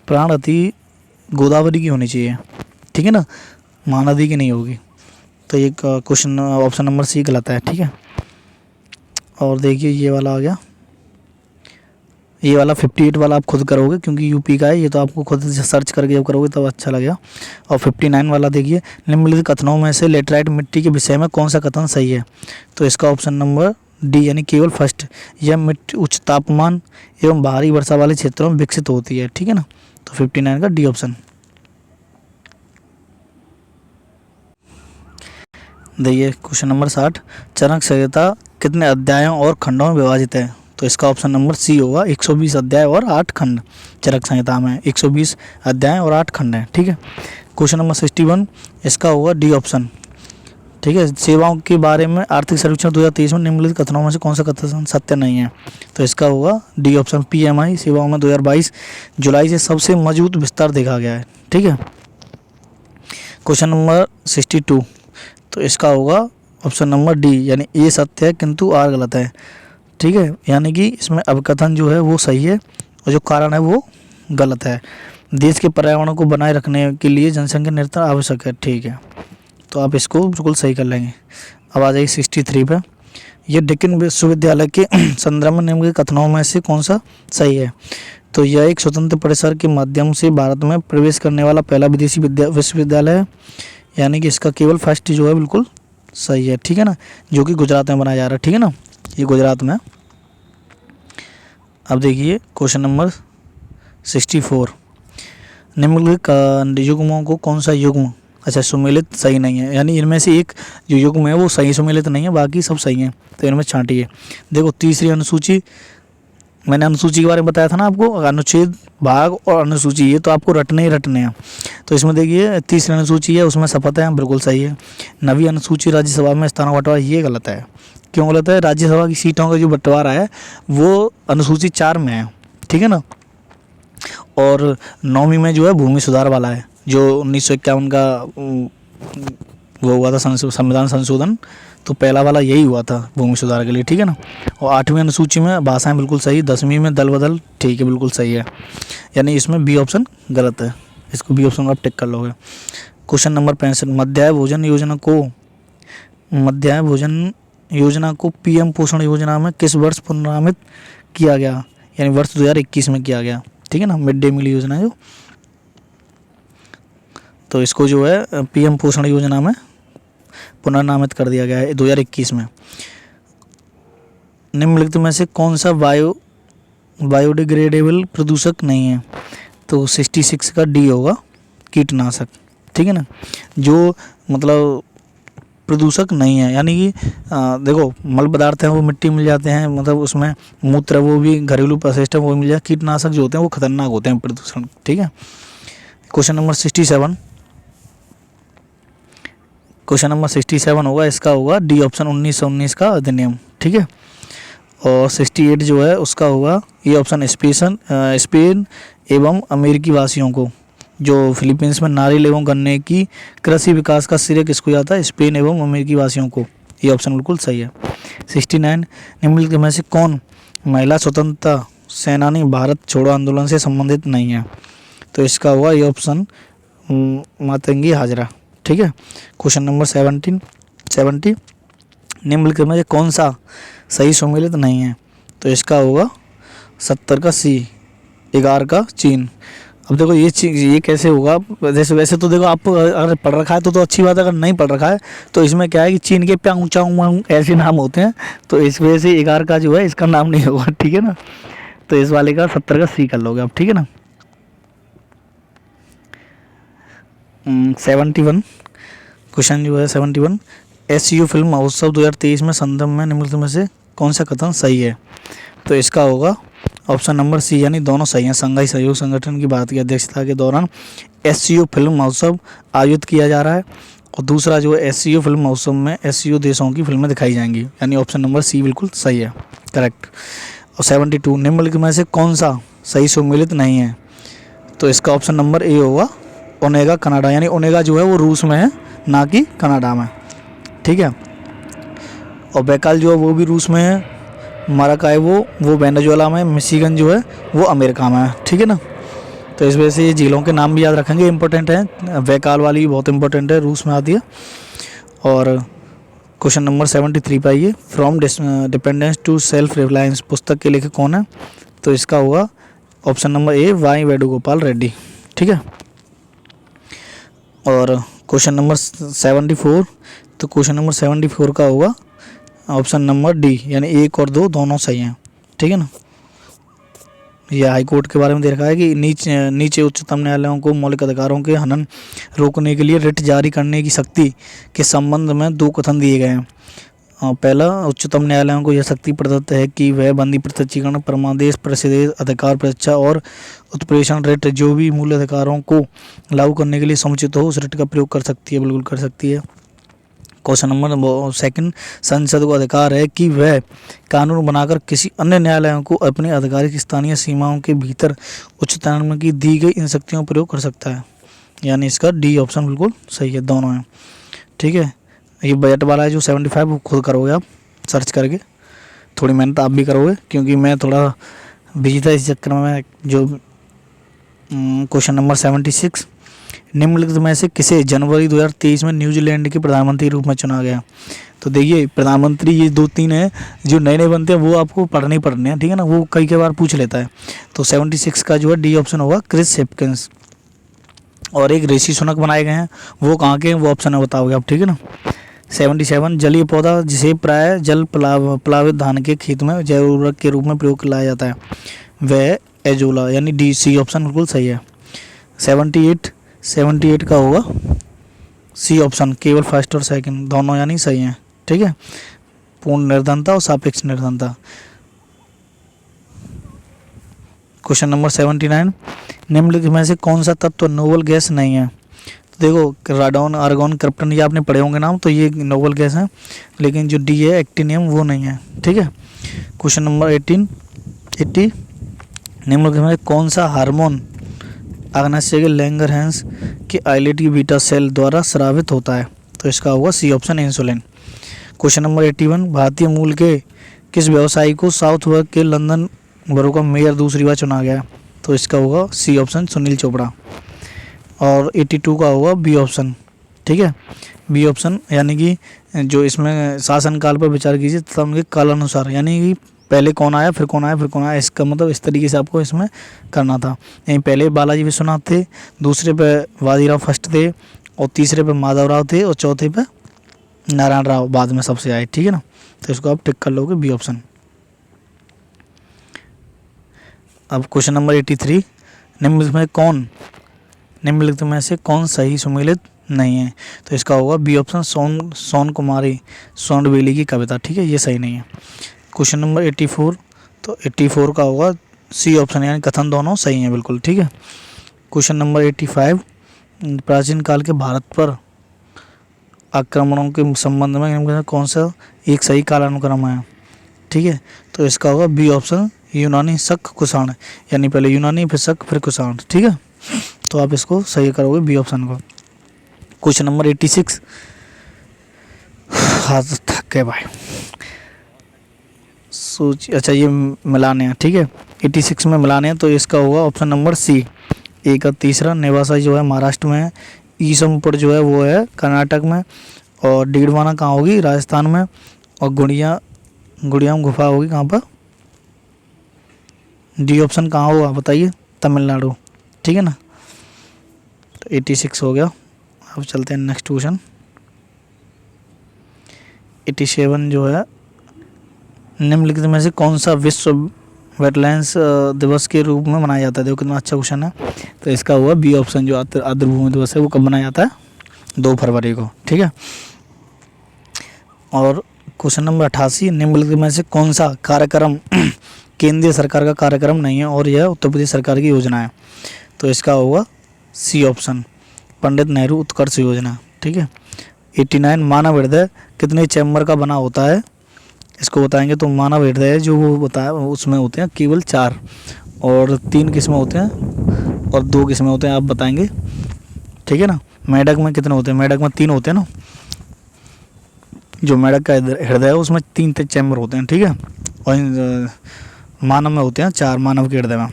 प्राणहिता गोदावरी की होनी चाहिए, ठीक है ना, महानदी की नहीं होगी। तो ये क्वेश्चन ऑप्शन नंबर सी गलत है, ठीक है। और देखिए ये वाला आ गया, ये वाला 58 वाला आप खुद करोगे क्योंकि यूपी का है, ये तो आपको खुद सर्च करके जब करोगे तब अच्छा लगेगा। और 59 वाला देखिए, निम्नलिखित कथनों में से लेटराइट मिट्टी के विषय में कौन सा कथन सही है? तो इसका ऑप्शन नंबर डी, यानी केवल फर्स्ट, यह मिट्टी उच्च तापमान एवं भारी वर्षा वाले क्षेत्रों में विकसित होती है, ठीक है ना। तो 59 का डी ऑप्शन। देखिए क्वेश्चन नंबर 60, चरक संहिता कितने अध्यायों और खंडों में विभाजित है? तो इसका ऑप्शन नंबर सी होगा, 120 अध्याय और 8 खंड। चरक संहिता में 120 अध्याय और 8 खंड हैं, ठीक है। क्वेश्चन नंबर 61, इसका होगा डी ऑप्शन, ठीक है। सेवाओं के बारे में आर्थिक सर्वेक्षण 2023 में निम्नलिखित कथनों में से कौन सा कथन सत्य नहीं है? तो इसका होगा डी ऑप्शन, PMI सेवाओं में 2022 जुलाई से सबसे मजबूत विस्तार देखा गया है, ठीक है। क्वेश्चन नंबर 62, तो इसका होगा ऑप्शन नंबर डी, यानी ए सत्य है किंतु आर गलत है, ठीक है। यानी कि इसमें अवकथन जो है वो सही है और जो कारण है वो गलत है। देश के पर्यावरण को बनाए रखने के लिए जनसंख्या निरंतर आवश्यक है, ठीक है। तो आप इसको बिल्कुल सही कर लेंगे। अब आ जाइए 63 पे, ये डेक्कन विश्वविद्यालय के संदर्भ में निम्नलिखित कथनों में से कौन सा सही है? तो यह एक स्वतंत्र परिसर के माध्यम से भारत में प्रवेश करने वाला पहला विदेशी विश्वविद्यालय है, यानी कि इसका केवल फर्स्ट जो है बिल्कुल सही है, ठीक है ना, जो कि गुजरात में बनाया जा रहा है, ठीक है ना, ये गुजरात में। अब देखिए क्वेश्चन नंबर 64, निम्नलिखित युग्मों को कौन सा युग्म सुमेलित सही नहीं है? यानी इनमें से एक जो युग्म है वो सही सुमेलित नहीं है, बाकी सब सही हैं, तो इनमें छांटिए। देखो तीसरी अनुसूची, मैंने अनुसूची के बारे में बताया था ना आपको, अनुच्छेद, भाग और अनुसूची, ये तो आपको रटने ही रटने हैं। तो इसमें देखिए तीसरी अनुसूची है, उसमें शपथ है, बिल्कुल सही है। 9वीं अनुसूची राज्यसभा में स्थानों का बंटवारा, ये गलत है। क्यों गलत है? राज्यसभा की सीटों का जो बंटवारा है वो अनुसूची 4 में है, ठीक है ना। और 9वीं में जो है भूमि सुधार वाला है, जो 1951 का वो हुआ था संविधान संशोधन, तो पहला वाला यही हुआ था भूमि सुधार के लिए, ठीक है ना। और 8वीं अनुसूची में भाषाएं बिल्कुल सही, 10वीं में दल बदल, ठीक है, बिल्कुल सही है। यानी इसमें बी ऑप्शन गलत है, इसको बी ऑप्शन आप टिक कर लोगे। क्वेश्चन नंबर 65, मध्याह्न भोजन योजना को PM पोषण योजना में किस वर्ष पुनर्नामित किया गया? यानी वर्ष 2021 में किया गया, ठीक है ना, मिड डे मील योजना जो, तो इसको जो है PM पोषण योजना में पुनर्नामित कर दिया गया है 2021 में। निम्नलिखित में से कौन सा बायोडिग्रेडेबल प्रदूषक नहीं है? तो 66 का डी होगा, कीटनाशक, ठीक है ना, जो मतलब प्रदूषक नहीं है। यानी कि देखो मल पदार्थ हैं वो मिट्टी मिल जाते हैं, मतलब उसमें मूत्र वो भी घरेलू अपशिष्ट है वो मिल जाए, कीटनाशक जो होते हैं वो खतरनाक होते हैं प्रदूषण, ठीक है। क्वेश्चन नंबर 67, क्वेश्चन नंबर 67 होगा, इसका होगा डी ऑप्शन 1919 का अधिनियम, ठीक है। और 68 जो है उसका होगा ये ऑप्शन स्पेन एवं अमेरिकी वासियों को, जो फिलीपींस में नारियल एवं गन्ने की कृषि विकास का श्रेय किसको जाता है, स्पेन एवं अमेरिकी वासियों को, ये ऑप्शन बिल्कुल सही है। 69, निम्नलिखित में से कौन महिला स्वतंत्रता सेनानी भारत छोड़ो आंदोलन से संबंधित नहीं है, तो इसका हुआ ये ऑप्शन मातंगी हाजरा, ठीक है। क्वेश्चन नंबर 70, निम्नलिखित में से कौन सा सही सम्मिलित नहीं है, तो इसका होगा 70 का सी, 11 का चीन। अब देखो ये कैसे होगा, जैसे वैसे तो देखो आप अगर पढ़ रखा है तो अच्छी बात है, अगर नहीं पढ़ रखा है तो इसमें क्या है कि चीन के प्यांग चांग ऐसे नाम होते हैं, तो इस वजह से 11 का जो है इसका नाम नहीं होगा, ठीक है ना। तो इस वाले का 70 का सी कर लोगे आप, ठीक है ना। 71 क्वेश्चन जो है 71, SCO फिल्म महोत्सव 2023 में संदर्भ में निम्नलिखित में से कौन सा कथन सही है, तो इसका होगा ऑप्शन नंबर सी, यानी दोनों सही हैं। संघाई सहयोग संगठन की भारत की अध्यक्षता के दौरान SCO फिल्म महोत्सव आयोजित किया जा रहा है, और दूसरा जो है SCO फिल्म महोत्सव में SCO देशों की फिल्में दिखाई जाएंगी, यानी ऑप्शन नंबर सी बिल्कुल सही है, करेक्ट। और 72, निम्नलिखित में से कौन सा सही सम्मिलित नहीं है, तो इसका ऑप्शन नंबर ए होगा ओनेगा कनाडा, यानी ओनेगा जो है वो रूस में है ना कि कनाडा में, ठीक है। और बैकाल जो है वो भी रूस में है, माराकाई वो वेनेजुएला में, मिशिगन जो है वो अमेरिका में है, ठीक है ना। तो इस वजह से ये झीलों के नाम भी याद रखेंगे, इंपॉर्टेंट हैं। बैकाल वाली भी बहुत इंपॉर्टेंट है, रूस में आती है। और क्वेश्चन नंबर 73 पे आइए, from dependence to self reliance पुस्तक के लेखक कौन है, तो इसका होगा option number A Y Venugopal Reddy, ठीक है। और क्वेश्चन नंबर 74, तो क्वेश्चन नंबर 74 का होगा ऑप्शन नंबर डी, यानी 1 और 2 दोनों सही हैं, ठीक है ना। यह हाई कोर्ट के बारे में दे रखा है कि नीचे उच्चतम न्यायालयों को मौलिक अधिकारों के हनन रोकने के लिए रिट जारी करने की शक्ति के संबंध में 2 कथन दिए गए हैं। पहला, उच्चतम न्यायालयों को यह शक्ति प्रदत्त है कि वह बंदी प्रत्यक्षीकरण, परमादेश, प्रसिद्ध अधिकार परीक्षा और उत्प्रेषण रिट जो भी मूल अधिकारों को लागू करने के लिए समुचित हो उस रिट का प्रयोग कर सकती है, बिल्कुल कर सकती है। क्वेश्चन नंबर 2, संसद को अधिकार है कि वह कानून बनाकर किसी अन्य न्यायालयों को अपने आधिकारिक स्थानीय सीमाओं के भीतर उच्चतम न्यायालय की दी गई इन शक्तियों का प्रयोग कर सकता है, यानी इसका डी ऑप्शन बिल्कुल सही है, दोनों हैं, ठीक है। ये बजट वाला है जो 75 वो खुद करोगे आप सर्च करके, थोड़ी मेहनत आप भी करोगे क्योंकि मैं थोड़ा बिजी था इस चक्कर में। जो क्वेश्चन नंबर 76, निम्नलिखित में से किसे जनवरी 2023 में न्यूजीलैंड के प्रधानमंत्री के रूप में चुना गया, तो देखिए प्रधानमंत्री ये 2-3 हैं जो नए बनते हैं, वो आपको पढ़ने ही पढ़ने हैं, ठीक है ना, वो कई बार पूछ लेता है। तो 76 का जो है डी ऑप्शन होगा क्रिस हिप्किंस। और एक ऋषि सुनक बनाए गए हैं, वो कहाँ के हैं वो ऑप्शन है बताओगे आप, ठीक है ना। 77, जलीय पौधा जिसे प्राय जल प्लावित धान के खेत में जैव उर्वरक के रूप में प्रयोग लाया जाता है वह एजोला, यानी डी सी ऑप्शन बिल्कुल सही है। 78 का होगा सी ऑप्शन, केवल फर्स्ट और सेकंड दोनों यानी सही हैं, ठीक है। पूर्ण निर्धनता और सापेक्ष निर्धनता। क्वेश्चन नंबर 79, निम्नलिखित में से कौन सा तत्व नोबल गैस नहीं है, तो देखो राडोन, आर्गोन, क्रिप्टन ये आपने पढ़े होंगे नाम, तो ये नोबल गैस है, लेकिन जो डी है एक्टिनियम वो नहीं है, ठीक है। क्वेश्चन नंबर 80, निम्नलिखित में कौन सा हार्मोन अग्नाशय के लैंगरहैंस के आइलेट की बीटा सेल द्वारा स्रावित होता है, तो इसका होगा C option insulin. Question number 81, भारतीय मूल के किस व्यवसायी को साउथ वर्क के लंदन बरो का मेयर दूसरी बार चुना गया, तो इसका होगा सी ऑप्शन सुनील चोपड़ा। और 82 का होगा बी ऑप्शन, ठीक है, बी ऑप्शन, यानी कि जो इसमें शासनकाल पर विचार कीजिए तथा उनके कालानुसार, यानी कि पहले कौन आया फिर कौन आया फिर कौन आया, इसका मतलब इस तरीके से आपको इसमें करना था। यहीं पहले बालाजी विश्वनाथ थे, दूसरे पे वादीराव फर्स्ट थे, और तीसरे पे माधवराव थे, और चौथे पे नारायण राव बाद में सबसे आए, ठीक है ना। तो इसको आप टिक कर लोगे बी ऑप्शन। अब क्वेश्चन नंबर 83, निम्नलिखित में से कौन सही सुमेलित नहीं है, तो इसका होगा बी ऑप्शन, सोन कुमारी सोंडवेली की कविता, ठीक है, ये सही नहीं है। क्वेश्चन नंबर 84, तो 84 का होगा सी ऑप्शन, यानी कथन दोनों सही हैं बिल्कुल, ठीक है। क्वेश्चन नंबर 85, प्राचीन काल के भारत पर आक्रमणों के संबंध में कौन सा एक सही कालानुक्रम है? ठीक है, तो इसका होगा बी ऑप्शन, यूनानी, शक, कुषाण, यानी पहले यूनानी फिर शक फिर कुषाण। ठीक है, तो आप इसको सही करोगे बी ऑप्शन को। क्वेश्चन नंबर 86, हाथ थक गए भाई, सूची, अच्छा ये मिलाने हैं। ठीक है, 86 में मिलाने हैं, तो इसका होगा ऑप्शन नंबर सी, ए का तीसरा। नेवासा जो है महाराष्ट्र में है, ईसमपुर जो है वो है कर्नाटक में, और डीडवाना कहाँ होगी? राजस्थान में, और गुड़ियाम गुफा होगी कहाँ पर? डी ऑप्शन कहाँ होगा बताइए? तमिलनाडु। ठीक है ना, तो 86 हो गया। अब चलते हैं नेक्स्ट क्वेश्चन। 87 जो है, निम्नलिखित में से कौन सा विश्व वेटलैंड्स दिवस के रूप में मनाया जाता है? देखो कितना अच्छा क्वेश्चन है। तो इसका हुआ बी ऑप्शन, जो आर्द्र भूमि दिवस है वो कब मनाया जाता है? 2 फरवरी को। ठीक है, और क्वेश्चन नंबर 88, निम्नलिखित में से कौन सा कार्यक्रम केंद्रीय सरकार का कार्यक्रम नहीं है और यह उत्तर प्रदेश सरकार की योजना है? तो इसका होगा सी ऑप्शन, पंडित नेहरू उत्कर्ष योजना। ठीक है, 89, मानव हृदय कितने चैम्बर का बना होता है? इसको बताएंगे। तो मानव हृदय जो वो बताया उसमें होते हैं केवल 4, और 3 किस्में होते हैं और 2 किस्में होते हैं, आप बताएंगे। ठीक है ना, मेढक में कितने होते हैं? मेढक में 3 होते हैं ना, जो मेढक का हृदय है उसमें 3 चैम्बर होते हैं। ठीक है, और मानव में होते हैं 4, मानव के हृदय में,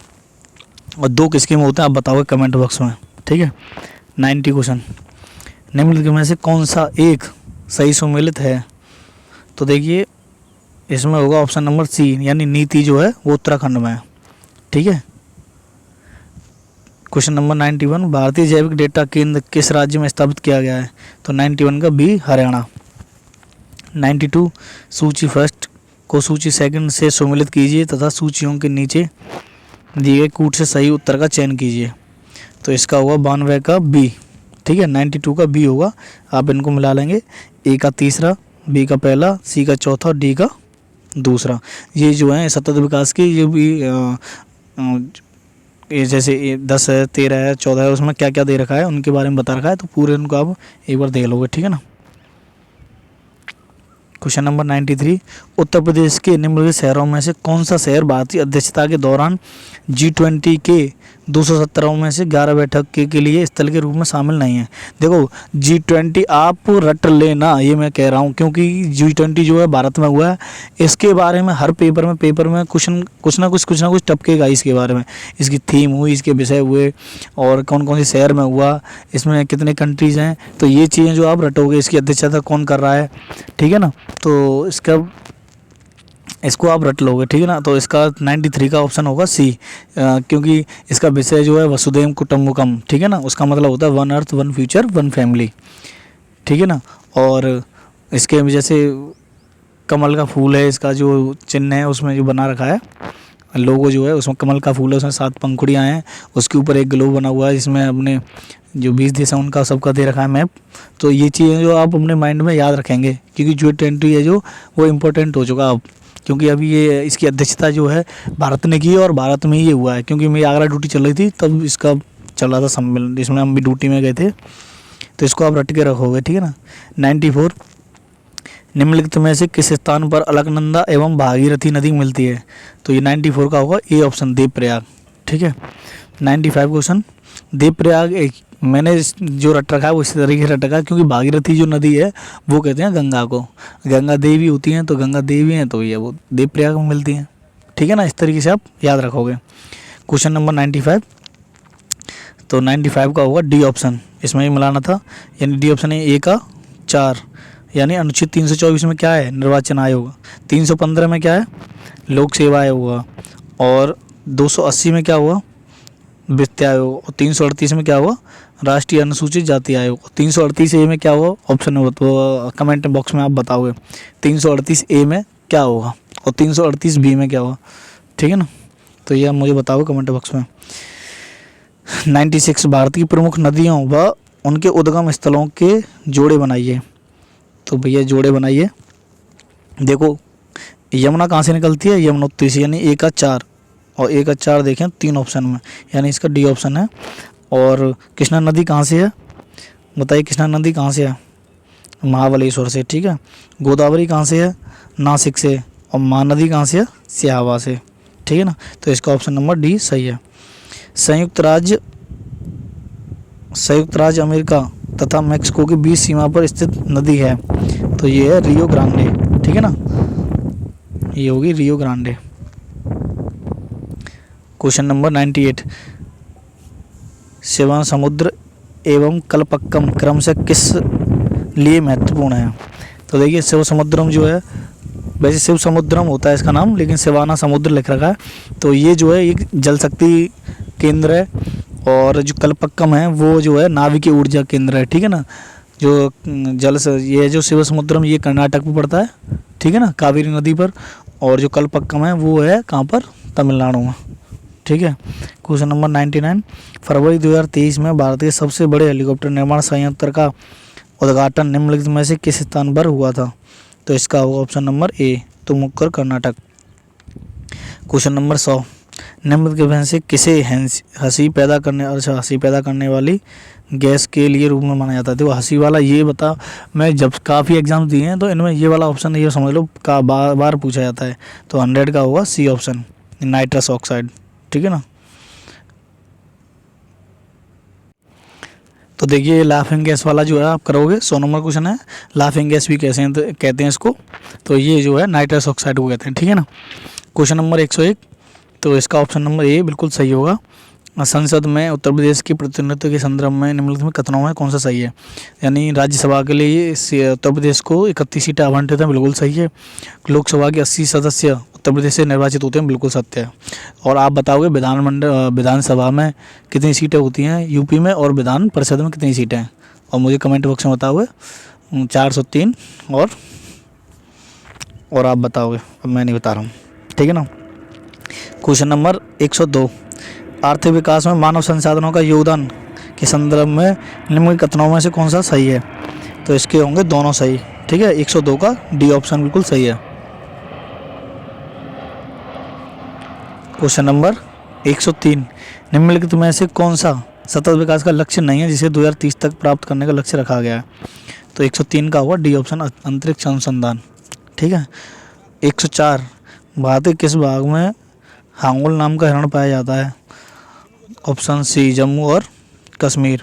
और 2 किसके में होते हैं आप बताओगे कमेंट बॉक्स में। ठीक है, 90 क्वेश्चन, निम्नलिखित में से कौन सा एक सही सुमेलित है? तो देखिए इसमें होगा ऑप्शन नंबर सी, यानी नीति जो है वो उत्तराखंड में है। ठीक है, क्वेश्चन नंबर 91, भारतीय जैविक डेटा केंद्र किस राज्य में स्थापित किया गया है? तो 91 का बी, हरियाणा। 92, सूची फर्स्ट को सूची सेकंड से सम्मिलित कीजिए तथा सूचियों के नीचे दिए गए कूट से सही उत्तर का चयन कीजिए। तो इसका होगा 92 का बी। ठीक है, 92 का बी होगा। आप इनको मिला लेंगे, ए का तीसरा, बी का पहला, सी का चौथा, डी का दूसरा। ये जो है सतत विकास की, ये भी ये जैसे 10 है, 13 है, 14 है, उसमें क्या क्या दे रखा है उनके बारे में बता रखा है, तो पूरे उनको आप एक बार देख लोगे। ठीक है ना। क्वेश्चन नंबर 93, उत्तर प्रदेश के निम्नलिखित शहरों में से कौन सा शहर भारतीय अध्यक्षता के दौरान G20 के 217 में से 11 बैठक के लिए स्थल के रूप में शामिल नहीं है? देखो G20 आप रट लेना, ये मैं कह रहा हूँ, क्योंकि G20 जो है भारत में हुआ है, इसके बारे में हर पेपर में कुछ ना कुछ टपकेगा इसके बारे में। इसकी थीम हुई, इसके विषय हुए, और कौन कौन से शहर में हुआ, इसमें कितने कंट्रीज़ हैं, तो ये चीज़ें जो आप रटोगे, इसकी अध्यक्षता कौन कर रहा है। ठीक है ना, तो इसको आप रट लोगे। ठीक है ना, तो इसका 93 का ऑप्शन होगा सी, क्योंकि इसका विषय जो है वसुधैव कुटुंबकम। ठीक है ना, उसका मतलब होता है 1 अर्थ 1 फ्यूचर 1 फैमिली। ठीक है ना, और इसके जैसे कमल का फूल है, इसका जो चिन्ह है उसमें जो बना रखा है लोगो जो है, उसमें कमल का फूल है, उसमें 7 पंखुड़ियाँ हैं, उसके ऊपर एक ग्लोब बना हुआ है जिसमें अपने जो 20 देश हैं उनका सबका दे रखा है मैप। तो ये चीज़ें जो आप अपने माइंड में याद रखेंगे, क्योंकि G20 है जो वो इम्पोर्टेंट हो चुका अब, क्योंकि अभी ये इसकी अध्यक्षता जो है भारत ने की, और भारत में ही ये हुआ है। क्योंकि मेरी आगरा ड्यूटी चल रही थी तब इसका चल रहा था सम्मेलन, जिसमें हम भी ड्यूटी में गए थे, तो इसको आप रट के रखोगे। ठीक है ना। 94, निम्नलिखित में से किस स्थान पर अलकनंदा एवं भागीरथी नदी मिलती है? तो ये 94 का होगा ए ऑप्शन, देवप्रयाग। ठीक है। 95 क्वेश्चन, देवप्रयाग एक मैंने जो रट रखा है वो इसी तरीके से रट रखा है, क्योंकि भागीरथी जो नदी है वो कहते हैं गंगा को, गंगा देवी होती हैं, तो गंगा देवी हैं तो ये वो देवप्रयाग में मिलती हैं। ठीक है ना, इस तरीके से आप याद रखोगे। क्वेश्चन नंबर 95, तो 95 का होगा डी ऑप्शन, इसमें ही मिलाना था, यानी डी ऑप्शन है ए का 4, यानी अनुच्छेद 324 में क्या है? निर्वाचन आयोग। 315 में क्या है? लोक सेवा आयोग हुआ, और 280 में क्या हुआ? वित्त आयोग, और 338 में क्या हुआ? राष्ट्रीय अनुसूचित जाति आयोग। 338 ए में क्या हुआ? ऑप्शन हो तो कमेंट बॉक्स में आप बताओगे 338 ए में क्या होगा, और 338 बी में क्या होगा। ठीक है ना, तो ये आप मुझे बताओगे कमेंट बॉक्स में। 96, भारत की प्रमुख नदियों व उनके उद्गम स्थलों के जोड़े बनाइए। तो भैया जोड़े बनाइए। देखो यमुना कहाँ से निकलती है? यमुनोत्री से, यानी ए का 4, और ए का 4 देखें 3 ऑप्शन में, यानी इसका डी ऑप्शन है। और कृष्णा नदी कहाँ से है, बताइए कृष्णा नदी कहाँ से है, महाबलेश्वर से। ठीक है, गोदावरी कहाँ से है, नासिक से। और महानदी कहाँ से है, सिहावा से। ठीक है ना, तो इसका ऑप्शन नंबर डी सही है। संयुक्त राज्य अमेरिका तथा मेक्सिको के बीच सीमा पर स्थित नदी है, तो ये है रियो ग्रांडे। ठीक है ना, ये होगी Rio Grande. Question number 98, Shivasamudra एवं कलपक्कम क्रम से किस लिए महत्वपूर्ण है। तो देखिए शिव समुद्रम जो है, वैसे शिव समुद्रम होता है इसका नाम, लेकिन शिवाना समुद्र लिख रखा है। तो ये जो है एक जल शक्ति केंद्र है, और जो कलपक्कम है वो जो है नाविकीय ऊर्जा केंद्र है। ठीक है ना, जो जल से ये जो शिव समुद्रम ये कर्नाटक में पड़ता है। ठीक है ना, कावेरी नदी पर। और जो कलपक्कम है वो है कहाँ पर, तमिलनाडु में। ठीक है, क्वेश्चन नंबर 99, फरवरी 2023 में भारत के सबसे बड़े हेलीकॉप्टर निर्माण संयंत्र का उद्घाटन निम्नलिखित में से किस स्थान पर हुआ था। तो इसका होगा option number A, Tumkur Karnataka. Question number 100, निम्नलिखित में से किसे हंसी पैदा करने वाली गैस के लिए रूप में माना जाता है। देखो हंसी वाला ये बता, मैं जब काफ़ी एग्जाम दिए हैं तो इनमें ये वाला ऑप्शन ये समझ लो का बार बार पूछा जाता है। तो 100 का होगा सी ऑप्शन, नाइट्रस ऑक्साइड। ठीक है ना, तो देखिए लाफिंग गैस वाला जो है आप करोगे, 100 नंबर क्वेश्चन है। लाफिंग गैस भी कैसे हैं, तो कहते हैं इसको, तो ये जो है नाइट्रस ऑक्साइड को कहते हैं। ठीक है ना, क्वेश्चन नंबर 101, तो इसका ऑप्शन नंबर ए बिल्कुल सही होगा। संसद में उत्तर प्रदेश की प्रतिनिधित्व के संदर्भ में निम्नलिखित में कथनों में कौन सा सही है। यानी राज्यसभा के लिए उत्तर प्रदेश को 31 सीटें आवंटित हैं, बिल्कुल सही है। लोकसभा के 80 सदस्य उत्तर प्रदेश से निर्वाचित होते हैं, बिल्कुल सत्य है। और आप बताओगे विधानसभा में कितनी सीटें होती हैं यूपी में, और विधान परिषद में कितनी सीटें हैं, और मुझे कमेंट बॉक्स में बताओगे। 403 और आप बताओगे, अब मैं नहीं बता रहा हूँ। ठीक है ना, क्वेश्चन नंबर 102, आर्थिक विकास में मानव संसाधनों का योगदान के संदर्भ में निम्नलिखित कथनों में से कौन सा सही है। तो इसके होंगे दोनों सही। ठीक है, 102 का डी ऑप्शन बिल्कुल सही है। क्वेश्चन नंबर 103, निम्नलिखित में से कौन सा सतत विकास का लक्ष्य नहीं है जिसे 2030 तक प्राप्त करने का लक्ष्य रखा गया है। तो 103 का होगा डी ऑप्शन, अंतरिक्ष अनुसंधान। ठीक है, 104, भारत के किस भाग में हांगुल नाम का हिरण पाया जाता है। ऑप्शन सी, जम्मू और कश्मीर।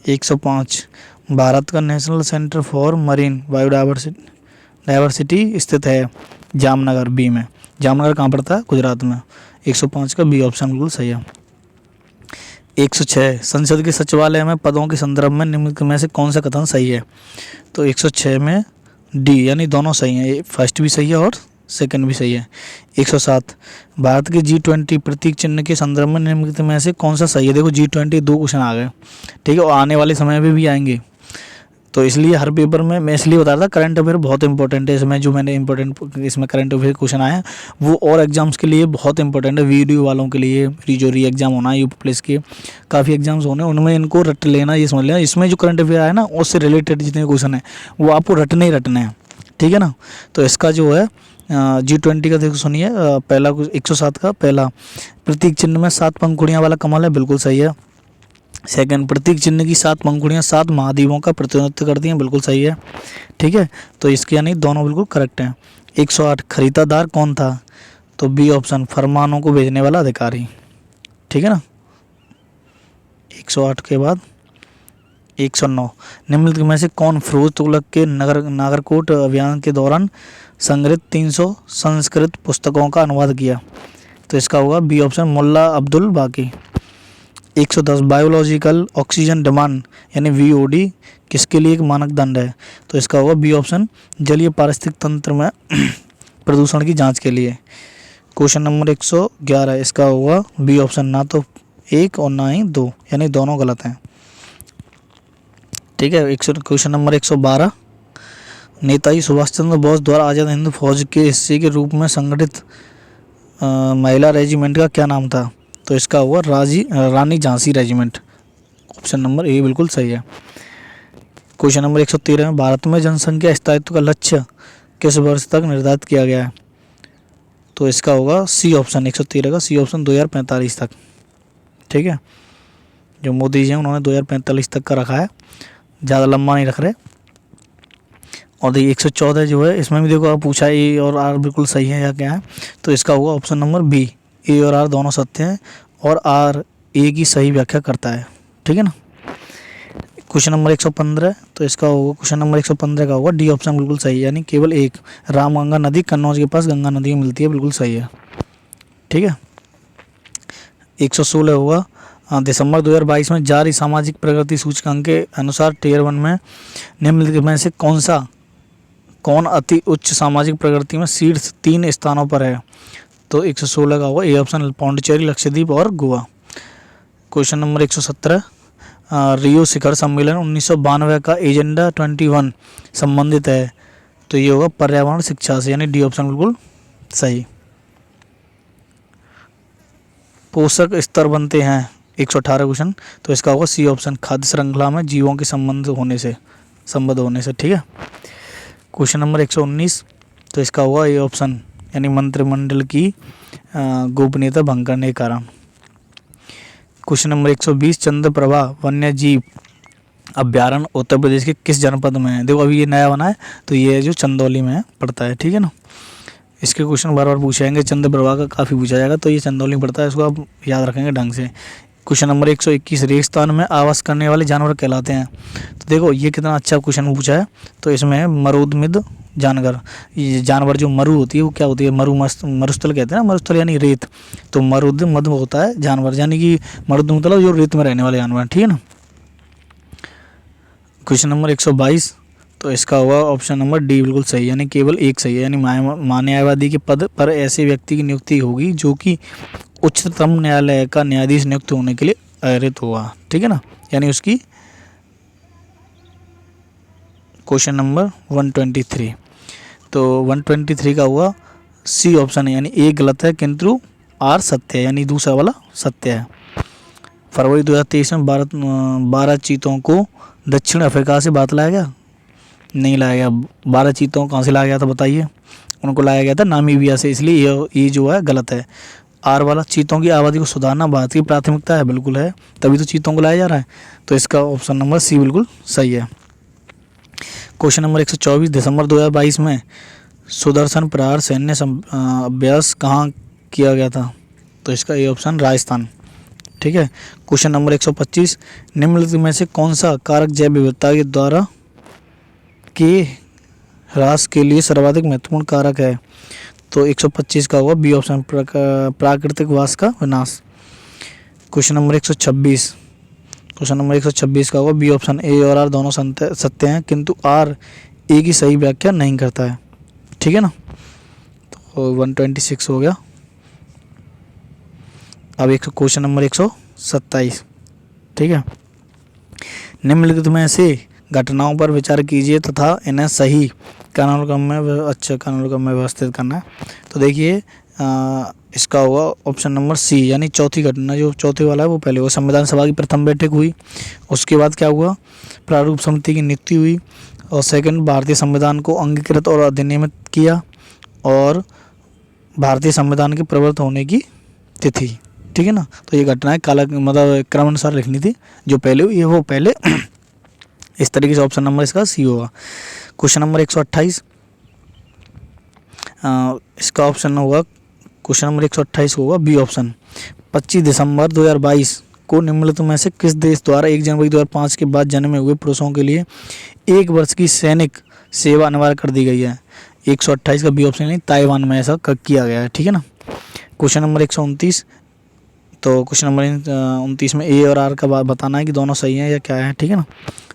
105, भारत का national centre for marine biodiversity स्थित है जामनगर बी में। जामनगर कहाँ पड़ता है, गुजरात में। 105 का बी ऑप्शन बिल्कुल सही है। 106, संसद के सचिवालय में पदों के संदर्भ में निम्नलिखित में से कौन सा कथन सही है। तो 106 में डी, यानी दोनों सही हैं, फर्स्ट भी सही है और सेकंड भी सही है। 107, भारत के G20 प्रतीक चिन्ह के संदर्भ में निम्नलिखित में से कौन सा सही है। देखो G20 2 क्वेश्चन आ गए। ठीक है, और आने वाले समय में भी आएंगे, तो इसलिए हर पेपर में मैं इसलिए बता रहा था करंट अफेयर बहुत इंपॉर्टेंट है। इसमें जो मैंने इसमें करंट अफेयर क्वेश्चन आए हैं वो और एग्जाम्स के लिए बहुत इंपॉर्टेंट है। वीडियो वालों के लिए जो री एग्जाम होना है यूपी पुलिस के काफ़ी एग्जाम्स होने, उनमें इनको रट लेना, ये समझ लेना। इसमें जो करंट अफेयर आया ना उससे रिलेटेड जितने क्वेश्चन है वो आपको रटने ही रटने हैं। ठीक है ना, तो इसका जो है G20 का देखो सुनिए, पहला 107 का पहला, प्रतीक चिन्ह में 7 पंखुड़ियाँ वाला कमल है, बिल्कुल सही है। सेकंड, प्रतीक चिन्ह की 7 पंखुड़ियाँ 7 महाद्वीपों का प्रतिनिधित्व करती हैं, बिल्कुल सही है। ठीक है, तो इसके यानी दोनों बिल्कुल करेक्ट हैं। 108, खरीदार कौन था। तो बी ऑप्शन, फरमानों को भेजने वाला अधिकारी। ठीक है ना, 108 के बाद 109, निम्नलिखित में से कौन फिरोज तुगलक के नागरकोट अभियान के दौरान संग्रहित 300 संस्कृत पुस्तकों का अनुवाद किया। तो इसका होगा बी ऑप्शन, मुल्ला अब्दुल बाकी। 110, बायोलॉजिकल ऑक्सीजन डिमांड यानी VOD किसके लिए एक मानक दंड है। तो इसका होगा बी ऑप्शन, जलीय पारिस्थितिक तंत्र में प्रदूषण की जांच के लिए। क्वेश्चन नंबर 111, इसका होगा बी ऑप्शन, ना तो 1 और ना ही 2, यानी दोनों गलत हैं। ठीक है, क्वेश्चन नंबर 112, नेताजी सुभाष चंद्र बोस द्वारा आज़ाद हिंद फौज के हिस्से के रूप में संगठित महिला रेजिमेंट का क्या नाम था। तो इसका हुआ Rani Jhansi regiment. Option number A बिल्कुल सही है। क्वेश्चन नंबर 113, भारत में जनसंख्या स्थायित्व का लक्ष्य किस वर्ष तक निर्धारित किया गया है। तो इसका होगा सी ऑप्शन, 113 का सी ऑप्शन, 2045 तक। ठीक है, जो मोदी जी हैं उन्होंने 2045 तक का रखा है, ज़्यादा लंबा नहीं रख रहे। और देखिए 114 जो है इसमें भी देखो आप पूछा ए और आर बिल्कुल सही है या क्या है, तो इसका होगा ऑप्शन नंबर बी, ए और आर दोनों सत्य हैं और आर ए की सही व्याख्या करता है, ठीक है ना। क्वेश्चन नंबर 115, तो इसका होगा क्वेश्चन नंबर 115 का होगा डी ऑप्शन बिल्कुल सही है, यानी केवल एक, रामगंगा नदी कन्नौज के पास गंगा नदी में मिलती है, बिल्कुल सही है, ठीक है। 116 होगा दिसंबर 2022 में जारी सामाजिक प्रगति सूचकांक के अनुसार टियर 1 में निम्नलिखित में से कौन अति उच्च सामाजिक प्रगति में शीर्ष 3 स्थानों पर है, तो 116 का होगा ए ऑप्शन, पौंडीचेरी, लक्षद्वीप और गोवा। क्वेश्चन नंबर 117, रियो शिखर सम्मेलन 1992 का एजेंडा 21 संबंधित है, तो ये होगा पर्यावरण शिक्षा से, यानी डी ऑप्शन बिल्कुल सही। पोषक स्तर बनते हैं 118 क्वेश्चन, तो इसका होगा सी ऑप्शन, खाद्य श्रृंखला में जीवों के संबंध होने से, ठीक है। क्वेश्चन नंबर 119, तो इसका होगा ए ऑप्शन, यानी मंत्रिमंडल की गोपनीयता भंग करने के कारण। क्वेश्चन नंबर 120, चंद्रप्रभा वन्य जीव अभ्यारण्य उत्तर प्रदेश के किस जनपद में है, देखो अभी ये नया बना है, तो ये जो चंदौली में पड़ता है, ठीक है ना। इसके क्वेश्चन बार बार पूछे जाएंगे, चंद्रप्रभा का काफ़ी पूछा जाएगा, तो ये चंदौली में पड़ता है, इसको आप याद रखेंगे ढंग से। क्वेश्चन नंबर 121, रेगिस्तान में आवास करने वाले जानवर कहलाते हैं, तो देखो ये कितना अच्छा क्वेश्चन पूछा है, तो इसमें है मरुदमिद जानवर, ये जानवर जो मरु होती है वो क्या होती है, मरुस्थल कहते हैं ना, मरुस्थल यानी रेत, तो मरुदमद होता है जानवर, यानी कि मरुद मतलब जो रेत में रहने वाले जानवर, ठीक है ना। क्वेश्चन नंबर 122, तो इसका हुआ ऑप्शन नंबर डी बिल्कुल सही, यानी केवल एक सही है, यानी न्यायवादी के पद पर ऐसे व्यक्ति की नियुक्ति होगी जो कि उच्चतम न्यायालय का न्यायाधीश नियुक्त होने के लिए अहरित हुआ, ठीक है ना, यानी उसकी। क्वेश्चन नंबर 123, तो 123 का हुआ सी ऑप्शन है, यानी ए गलत है किंतु आर सत्य है, यानी दूसरा वाला सत्य है। फरवरी 2023 में 12 चीतों को दक्षिण अफ्रीका से भारत लाया गया, नहीं लाया गया। 12 चीतों कहाँ से लाया गया था बताइए, उनको लाया गया था नामीबिया से, इसलिए ये जो है गलत है। आर वाला चीतों की आबादी को सुधारना भारत की प्राथमिकता है, बिल्कुल है, तभी तो चीतों को लाया जा रहा है, तो इसका ऑप्शन नंबर सी बिल्कुल सही है। क्वेश्चन नंबर 124, दिसंबर 2022 में सुदर्शन प्रहार सैन्य अभ्यास कहाँ किया गया था, तो इसका ए ऑप्शन राजस्थान, ठीक है। क्वेश्चन नंबर 125, निम्नलिखित में से कौन सा कारक जैव विविधता के द्वारा के ह्रास के लिए सर्वाधिक महत्वपूर्ण कारक है, तो 125 का होगा बी ऑप्शन, प्राकृतिक वास का विनाश। क्वेश्चन नंबर 126, का होगा बी ऑप्शन, ए और आर दोनों सत्य हैं किंतु आर ए की सही व्याख्या नहीं करता है, ठीक है ना। तो 126 हो गया। अब एक क्वेश्चन नंबर 127, ठीक है। निम्नलिखित में से घटनाओं पर विचार कीजिए तथा इन्हें सही कानूनक्रम में व्यवस्थित करना है, तो देखिए इसका होगा ऑप्शन नंबर सी, यानी चौथी घटना, जो चौथे वाला है वो पहले वो संविधान सभा की प्रथम बैठक हुई, उसके बाद क्या हुआ, प्रारूप समिति की नियुक्ति हुई, और सेकंड भारतीय संविधान को अंगीकृत और अधिनियमित किया, और भारतीय संविधान के प्रवर्तित होने की तिथि, ठीक है ना। तो ये घटनाएं मतलब क्रमानुसार लिखनी थी, जो पहले हुई है वो पहले इस तरीके से ऑप्शन नंबर इसका सी होगा। क्वेश्चन नंबर 128, इसका ऑप्शन होगा, क्वेश्चन नंबर 128 होगा बी ऑप्शन, 25 दिसंबर 2022 को निम्नलिखित में से किस देश द्वारा 1 जनवरी 2005 के बाद जन्मे हुए पुरुषों के लिए 1 वर्ष की सैनिक सेवा अनिवार्य कर दी गई है, 128 का बी ऑप्शन, नहीं ताइवान में ऐसा किया गया है, ठीक है ना। क्वेश्चन नंबर 129, तो क्वेश्चन नंबर 29 में ए और आर का बताना है कि दोनों सही हैं या क्या है, ठीक है ना।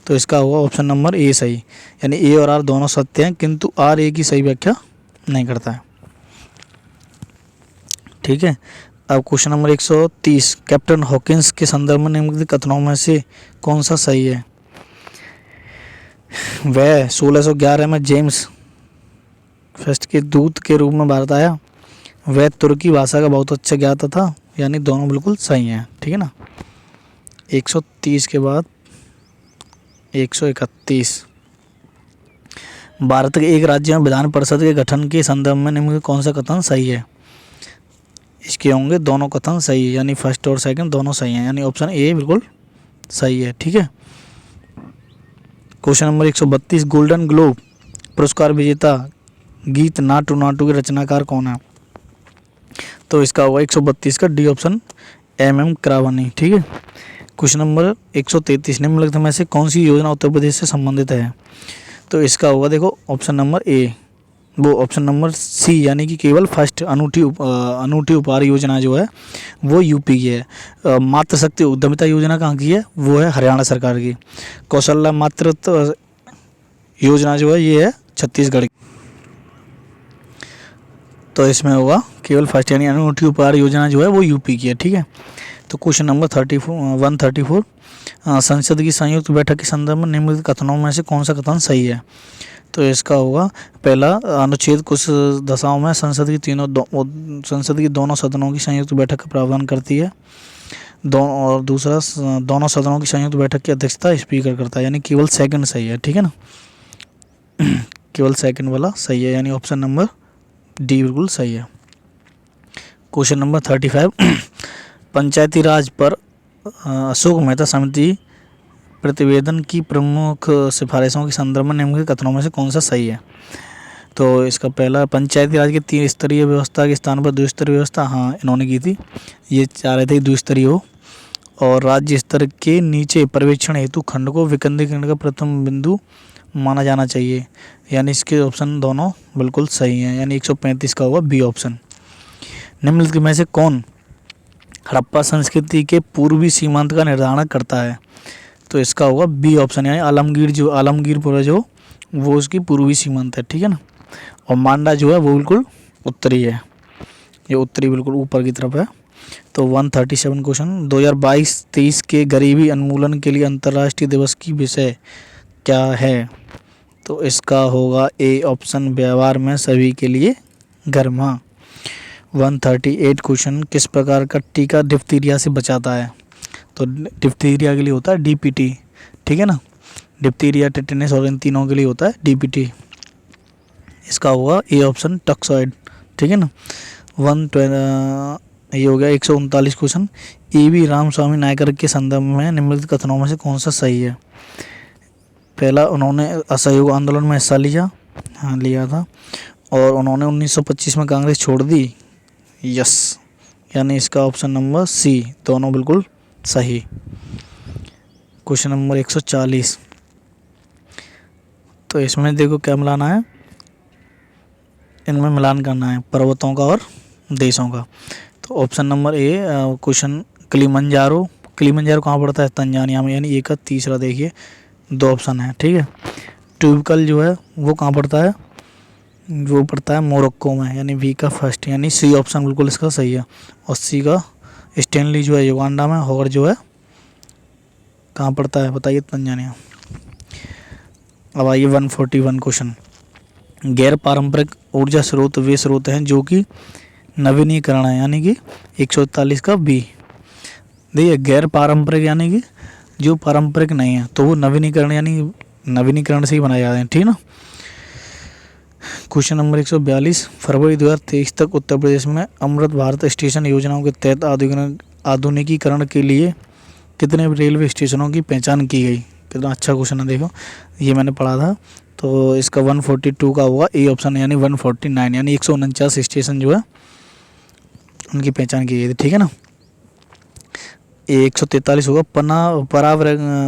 तो इसका होगा ऑप्शन नंबर ए सही, यानी ए और आर दोनों सत्य हैं किंतु आर ए की सही व्याख्या नहीं करता है, ठीक है। अब क्वेश्चन नंबर 130, कैप्टन हॉकिंस के संदर्भ में निम्नलिखित कथनों में से कौन सा सही है, वह 1611 में जेम्स फर्स्ट के दूत के रूप में भारत आया, वह तुर्की भाषा का बहुत अच्छा ज्ञाता था, यानी दोनों बिल्कुल सही हैं, ठीक है ना। 130 के बाद 131, भारत के एक राज्य में विधान परिषद के गठन के संदर्भ में निम्न कौन सा कथन सही है, इसके होंगे दोनों कथन सही है, यानी फर्स्ट और सेकंड दोनों सही हैं, यानी ऑप्शन ए बिल्कुल सही है। ठीक है। क्वेश्चन नंबर 132, गोल्डन ग्लोब पुरस्कार विजेता गीत नाटू नाटू के रचनाकार कौन है? तो इसका होगा 132 का डी ऑप्शन, MM करावानी। ठीक है। क्वेश्चन नंबर 133, निम्नलिखित में से कौन सी योजना उत्तर प्रदेश से संबंधित है? तो इसका होगा देखो ऑप्शन नंबर ए, वो ऑप्शन नंबर सी, यानी कि केवल फर्स्ट अनूठी उपहार योजना जो है वो यूपी की है। मातृशक्ति उद्यमिता योजना कहाँ की है? वो है हरियाणा सरकार की। कौशल्या मातृत्व योजना जो है ये है छत्तीसगढ़ की। तो इसमें होगा केवल फर्स्ट, यानी अनूठी उपहार योजना जो है वो यूपी की है। ठीक है। तो क्वेश्चन नंबर 134, संसद की संयुक्त बैठक के संदर्भ में निम्नलिखित कथनों में से कौन सा कथन सही है? तो इसका होगा पहला, अनुच्छेद कुछ दशाओं में संसद की दोनों सदनों की संयुक्त बैठक का प्रावधान करती है। और दूसरा, दोनों सदनों की संयुक्त बैठक की अध्यक्षता स्पीकर करता है, यानी केवल सेकंड सही है। ठीक है ना, केवल सेकंड वाला सही है, यानी ऑप्शन नंबर डी बिल्कुल सही है। क्वेश्चन नंबर 35, पंचायती राज पर अशोक मेहता समिति प्रतिवेदन की प्रमुख सिफारिशों के संदर्भ में निम्नलिखित कथनों में से कौन सा सही है? तो इसका पहला, पंचायती राज के 3 स्तरीय व्यवस्था के स्थान पर 2 स्तरीय व्यवस्था, हाँ इन्होंने की थी, ये चाह रहे थे 2 स्तरीय हो। और राज्य स्तर के नीचे पर्यवेक्षण हेतु खंड को विकेंद्रीकरण का प्रथम बिंदु माना जाना चाहिए, यानी इसके ऑप्शन दोनों बिल्कुल सही हैं, यानी 135 का होगा बी ऑप्शन। निम्नलिखित में से कौन हड़प्पा संस्कृति के पूर्वी सीमांत का निर्धारण करता है? तो इसका होगा बी ऑप्शन, यानी आलमगीरपुर जो वो उसकी पूर्वी सीमांत है। ठीक है ना, और मांडा जो है वो बिल्कुल उत्तरी है, ये उत्तरी बिल्कुल ऊपर की तरफ है। तो 137 क्वेश्चन, 2022-23 के गरीबी उन्मूलन के लिए अंतर्राष्ट्रीय दिवस की विषय क्या है? तो इसका होगा ए ऑप्शन, व्यवहार में सभी के लिए गर्मा। 138 क्वेश्चन, किस प्रकार का टीका डिप्थीरिया से बचाता है? तो डिप्थीरिया के लिए होता है DPT। ठीक है ना, डिप्थीरिया, टेटनस और इन तीनों के लिए होता है DPT। इसका होगा ए ऑप्शन, टॉक्सॉइड। ठीक है ना, ये हो गया 139 क्वेश्चन, EV रामस्वामी नायकर के संदर्भ में निम्नलिखित कथनों में से कौन सा सही है? पहला, उन्होंने असहयोग आंदोलन में हिस्सा लिया था, और उन्होंने 1925 में कांग्रेस छोड़ दी, यस, यानी इसका ऑप्शन नंबर सी, दोनों बिल्कुल सही। क्वेश्चन नंबर 140, तो इसमें देखो क्या मिलाना है, इनमें मिलान करना है पर्वतों का और देशों का। तो ऑप्शन नंबर ए, क्वेश्चन, किलिमंजारो कहाँ पड़ता है? तंजानिया में, यानी एक का तीसरा देखिए 2 ऑप्शन है। ठीक है। ट्यूबकल जो है वो कहाँ पड़ता है? वो पड़ता है मोरक्को में, यानी बी का फर्स्ट, यानी सी ऑप्शन बिल्कुल इसका सही है। और सी का स्टेनली जो है युगांडा में, और जो है कहाँ पड़ता है बताइए? तंजानिया। अब आइए 141 क्वेश्चन, गैर पारंपरिक ऊर्जा स्रोत वे स्रोत हैं जो कि नवीनीकरण है, यानी कि 141 का बी। देखिए गैर पारंपरिक यानी कि जो पारंपरिक नहीं है, तो वो नवीनीकरण, यानी नवीनीकरण से ही बनाए जाते हैं। ठीक ना। क्वेश्चन नंबर 142, फरवरी 2023 तक उत्तर प्रदेश में अमृत भारत स्टेशन योजनाओं के तहत आधुनिकीकरण के लिए कितने रेलवे स्टेशनों की पहचान की गई? कितना अच्छा क्वेश्चन है, देखो ये मैंने पढ़ा था। तो इसका 142 का होगा ए ऑप्शन, यानी 149, यानी 149 स्टेशन जो है उनकी पहचान की गई थी। ठीक है ना। 143 होगा,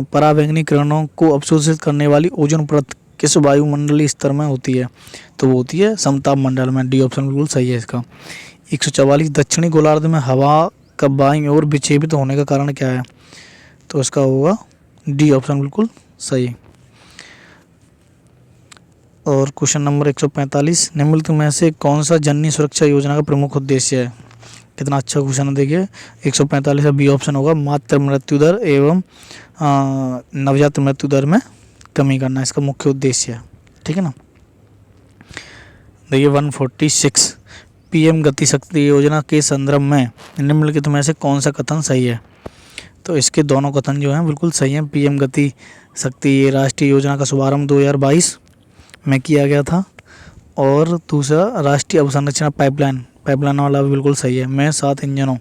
परावैंगनी किरणों को अवशोषित करने वाली ओजोन परत किस वायुमंडलीय स्तर में होती है? तो वो होती है समताप मंडल में, डी ऑप्शन बिल्कुल सही है इसका। 144, दक्षिणी गोलार्ध में हवा का बाईं ओर विक्षेपित होने का कारण क्या है? तो इसका होगा डी ऑप्शन बिल्कुल सही। और क्वेश्चन नंबर 145, निम्नलिखित में से कौन सा जननी सुरक्षा योजना का प्रमुख उद्देश्य है? कितना अच्छा क्वेश्चन है, देखिए 145 का बी ऑप्शन होगा, मातृ मृत्यु दर एवं नवजात मृत्यु दर में कमी करना इसका मुख्य उद्देश्य है। ठीक है ना। देखिए 146, PM गति शक्ति योजना के संदर्भ में निम्नलिखित में से कौन सा कथन सही है? तो इसके दोनों कथन जो हैं बिल्कुल सही हैं। PM गति शक्ति ये राष्ट्रीय योजना का शुभारंभ 2022 में किया गया था, और दूसरा राष्ट्रीय अवसंरचना पाइपलाइन वाला भी बिल्कुल सही है। मैं 7 इंजनों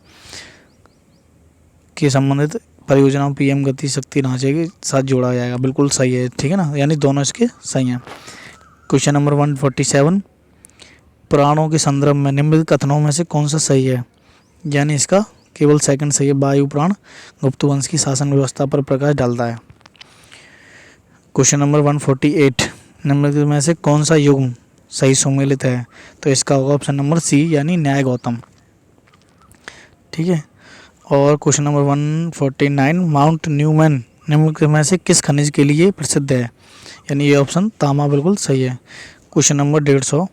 के संबंधित परियोजनाओं पीएम गति शक्ति ढांचे के साथ जोड़ा जाएगा, बिल्कुल सही है, ठीक है ना, यानी दोनों इसके सही हैं। क्वेश्चन नंबर 147, पुराणों के संदर्भ में निम्नलिखित कथनों में से कौन सा सही है, यानी इसका केवल सेकंड सही है। वायु पुराण गुप्त वंश की शासन व्यवस्था पर प्रकाश डालता है। क्वेश्चन नंबर 148, निम्नलिखित में से कौन सा युग्म सही सुमेलित है, तो इसका होगा ऑप्शन नंबर सी, यानी न्याय गौतम, ठीक है। और क्वेश्चन नंबर 149, माउंट न्यूमैन निम्नलिखित में से किस खनिज के लिए प्रसिद्ध है, यानी ये ऑप्शन तांबा, बिल्कुल सही है। क्वेश्चन नंबर 150,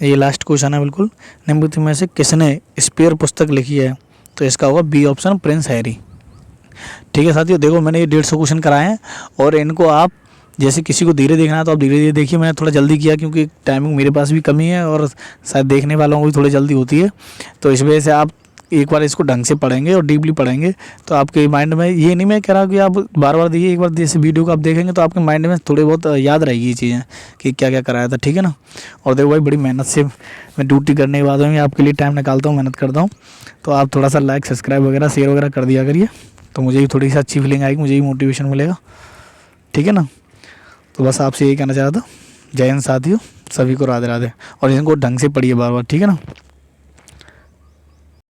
ये लास्ट क्वेश्चन है बिल्कुल, निम्नलिखित में से किसने स्पेयर पुस्तक लिखी है, तो इसका होगा बी ऑप्शन, प्रिंस हैरी, ठीक है साथियों। देखो मैंने ये 150 क्वेश्चन कराए हैं और इनको आप जैसे किसी को धीरे देखना है तो आप धीरे धीरे देखिए। मैंने थोड़ा जल्दी किया क्योंकि टाइमिंग मेरे पास भी कमी है और शायद देखने वालों को भी थोड़ी जल्दी होती है, तो इस वजह से आप एक बार इसको ढंग से पढ़ेंगे और डीपली पढ़ेंगे तो आपके माइंड में, ये नहीं मैं कह रहा कि आप बार बार देखिए, एक बार जैसे वीडियो को आप देखेंगे तो आपके माइंड में थोड़ी बहुत याद रहेगी ये चीज़ें कि क्या क्या कराया था, ठीक है ना। और देखो भाई बड़ी मेहनत से मैं ड्यूटी करने के बाद में आपके लिए टाइम निकालता हूँ, मेहनत करता हूँ, तो आप थोड़ा सा लाइक सब्सक्राइब वगैरह शेयर वगैरह कर दिया करिए, तो मुझे भी थोड़ी सी अच्छी फीलिंग आएगी, मुझे भी मोटिवेशन मिलेगा, ठीक है ना। तो बस आपसे यही कहना चाह रहा था। जय हिंद साथियों, सभी को राधे राधे, और इनको ढंग से पढ़िए बार बार, ठीक है ना।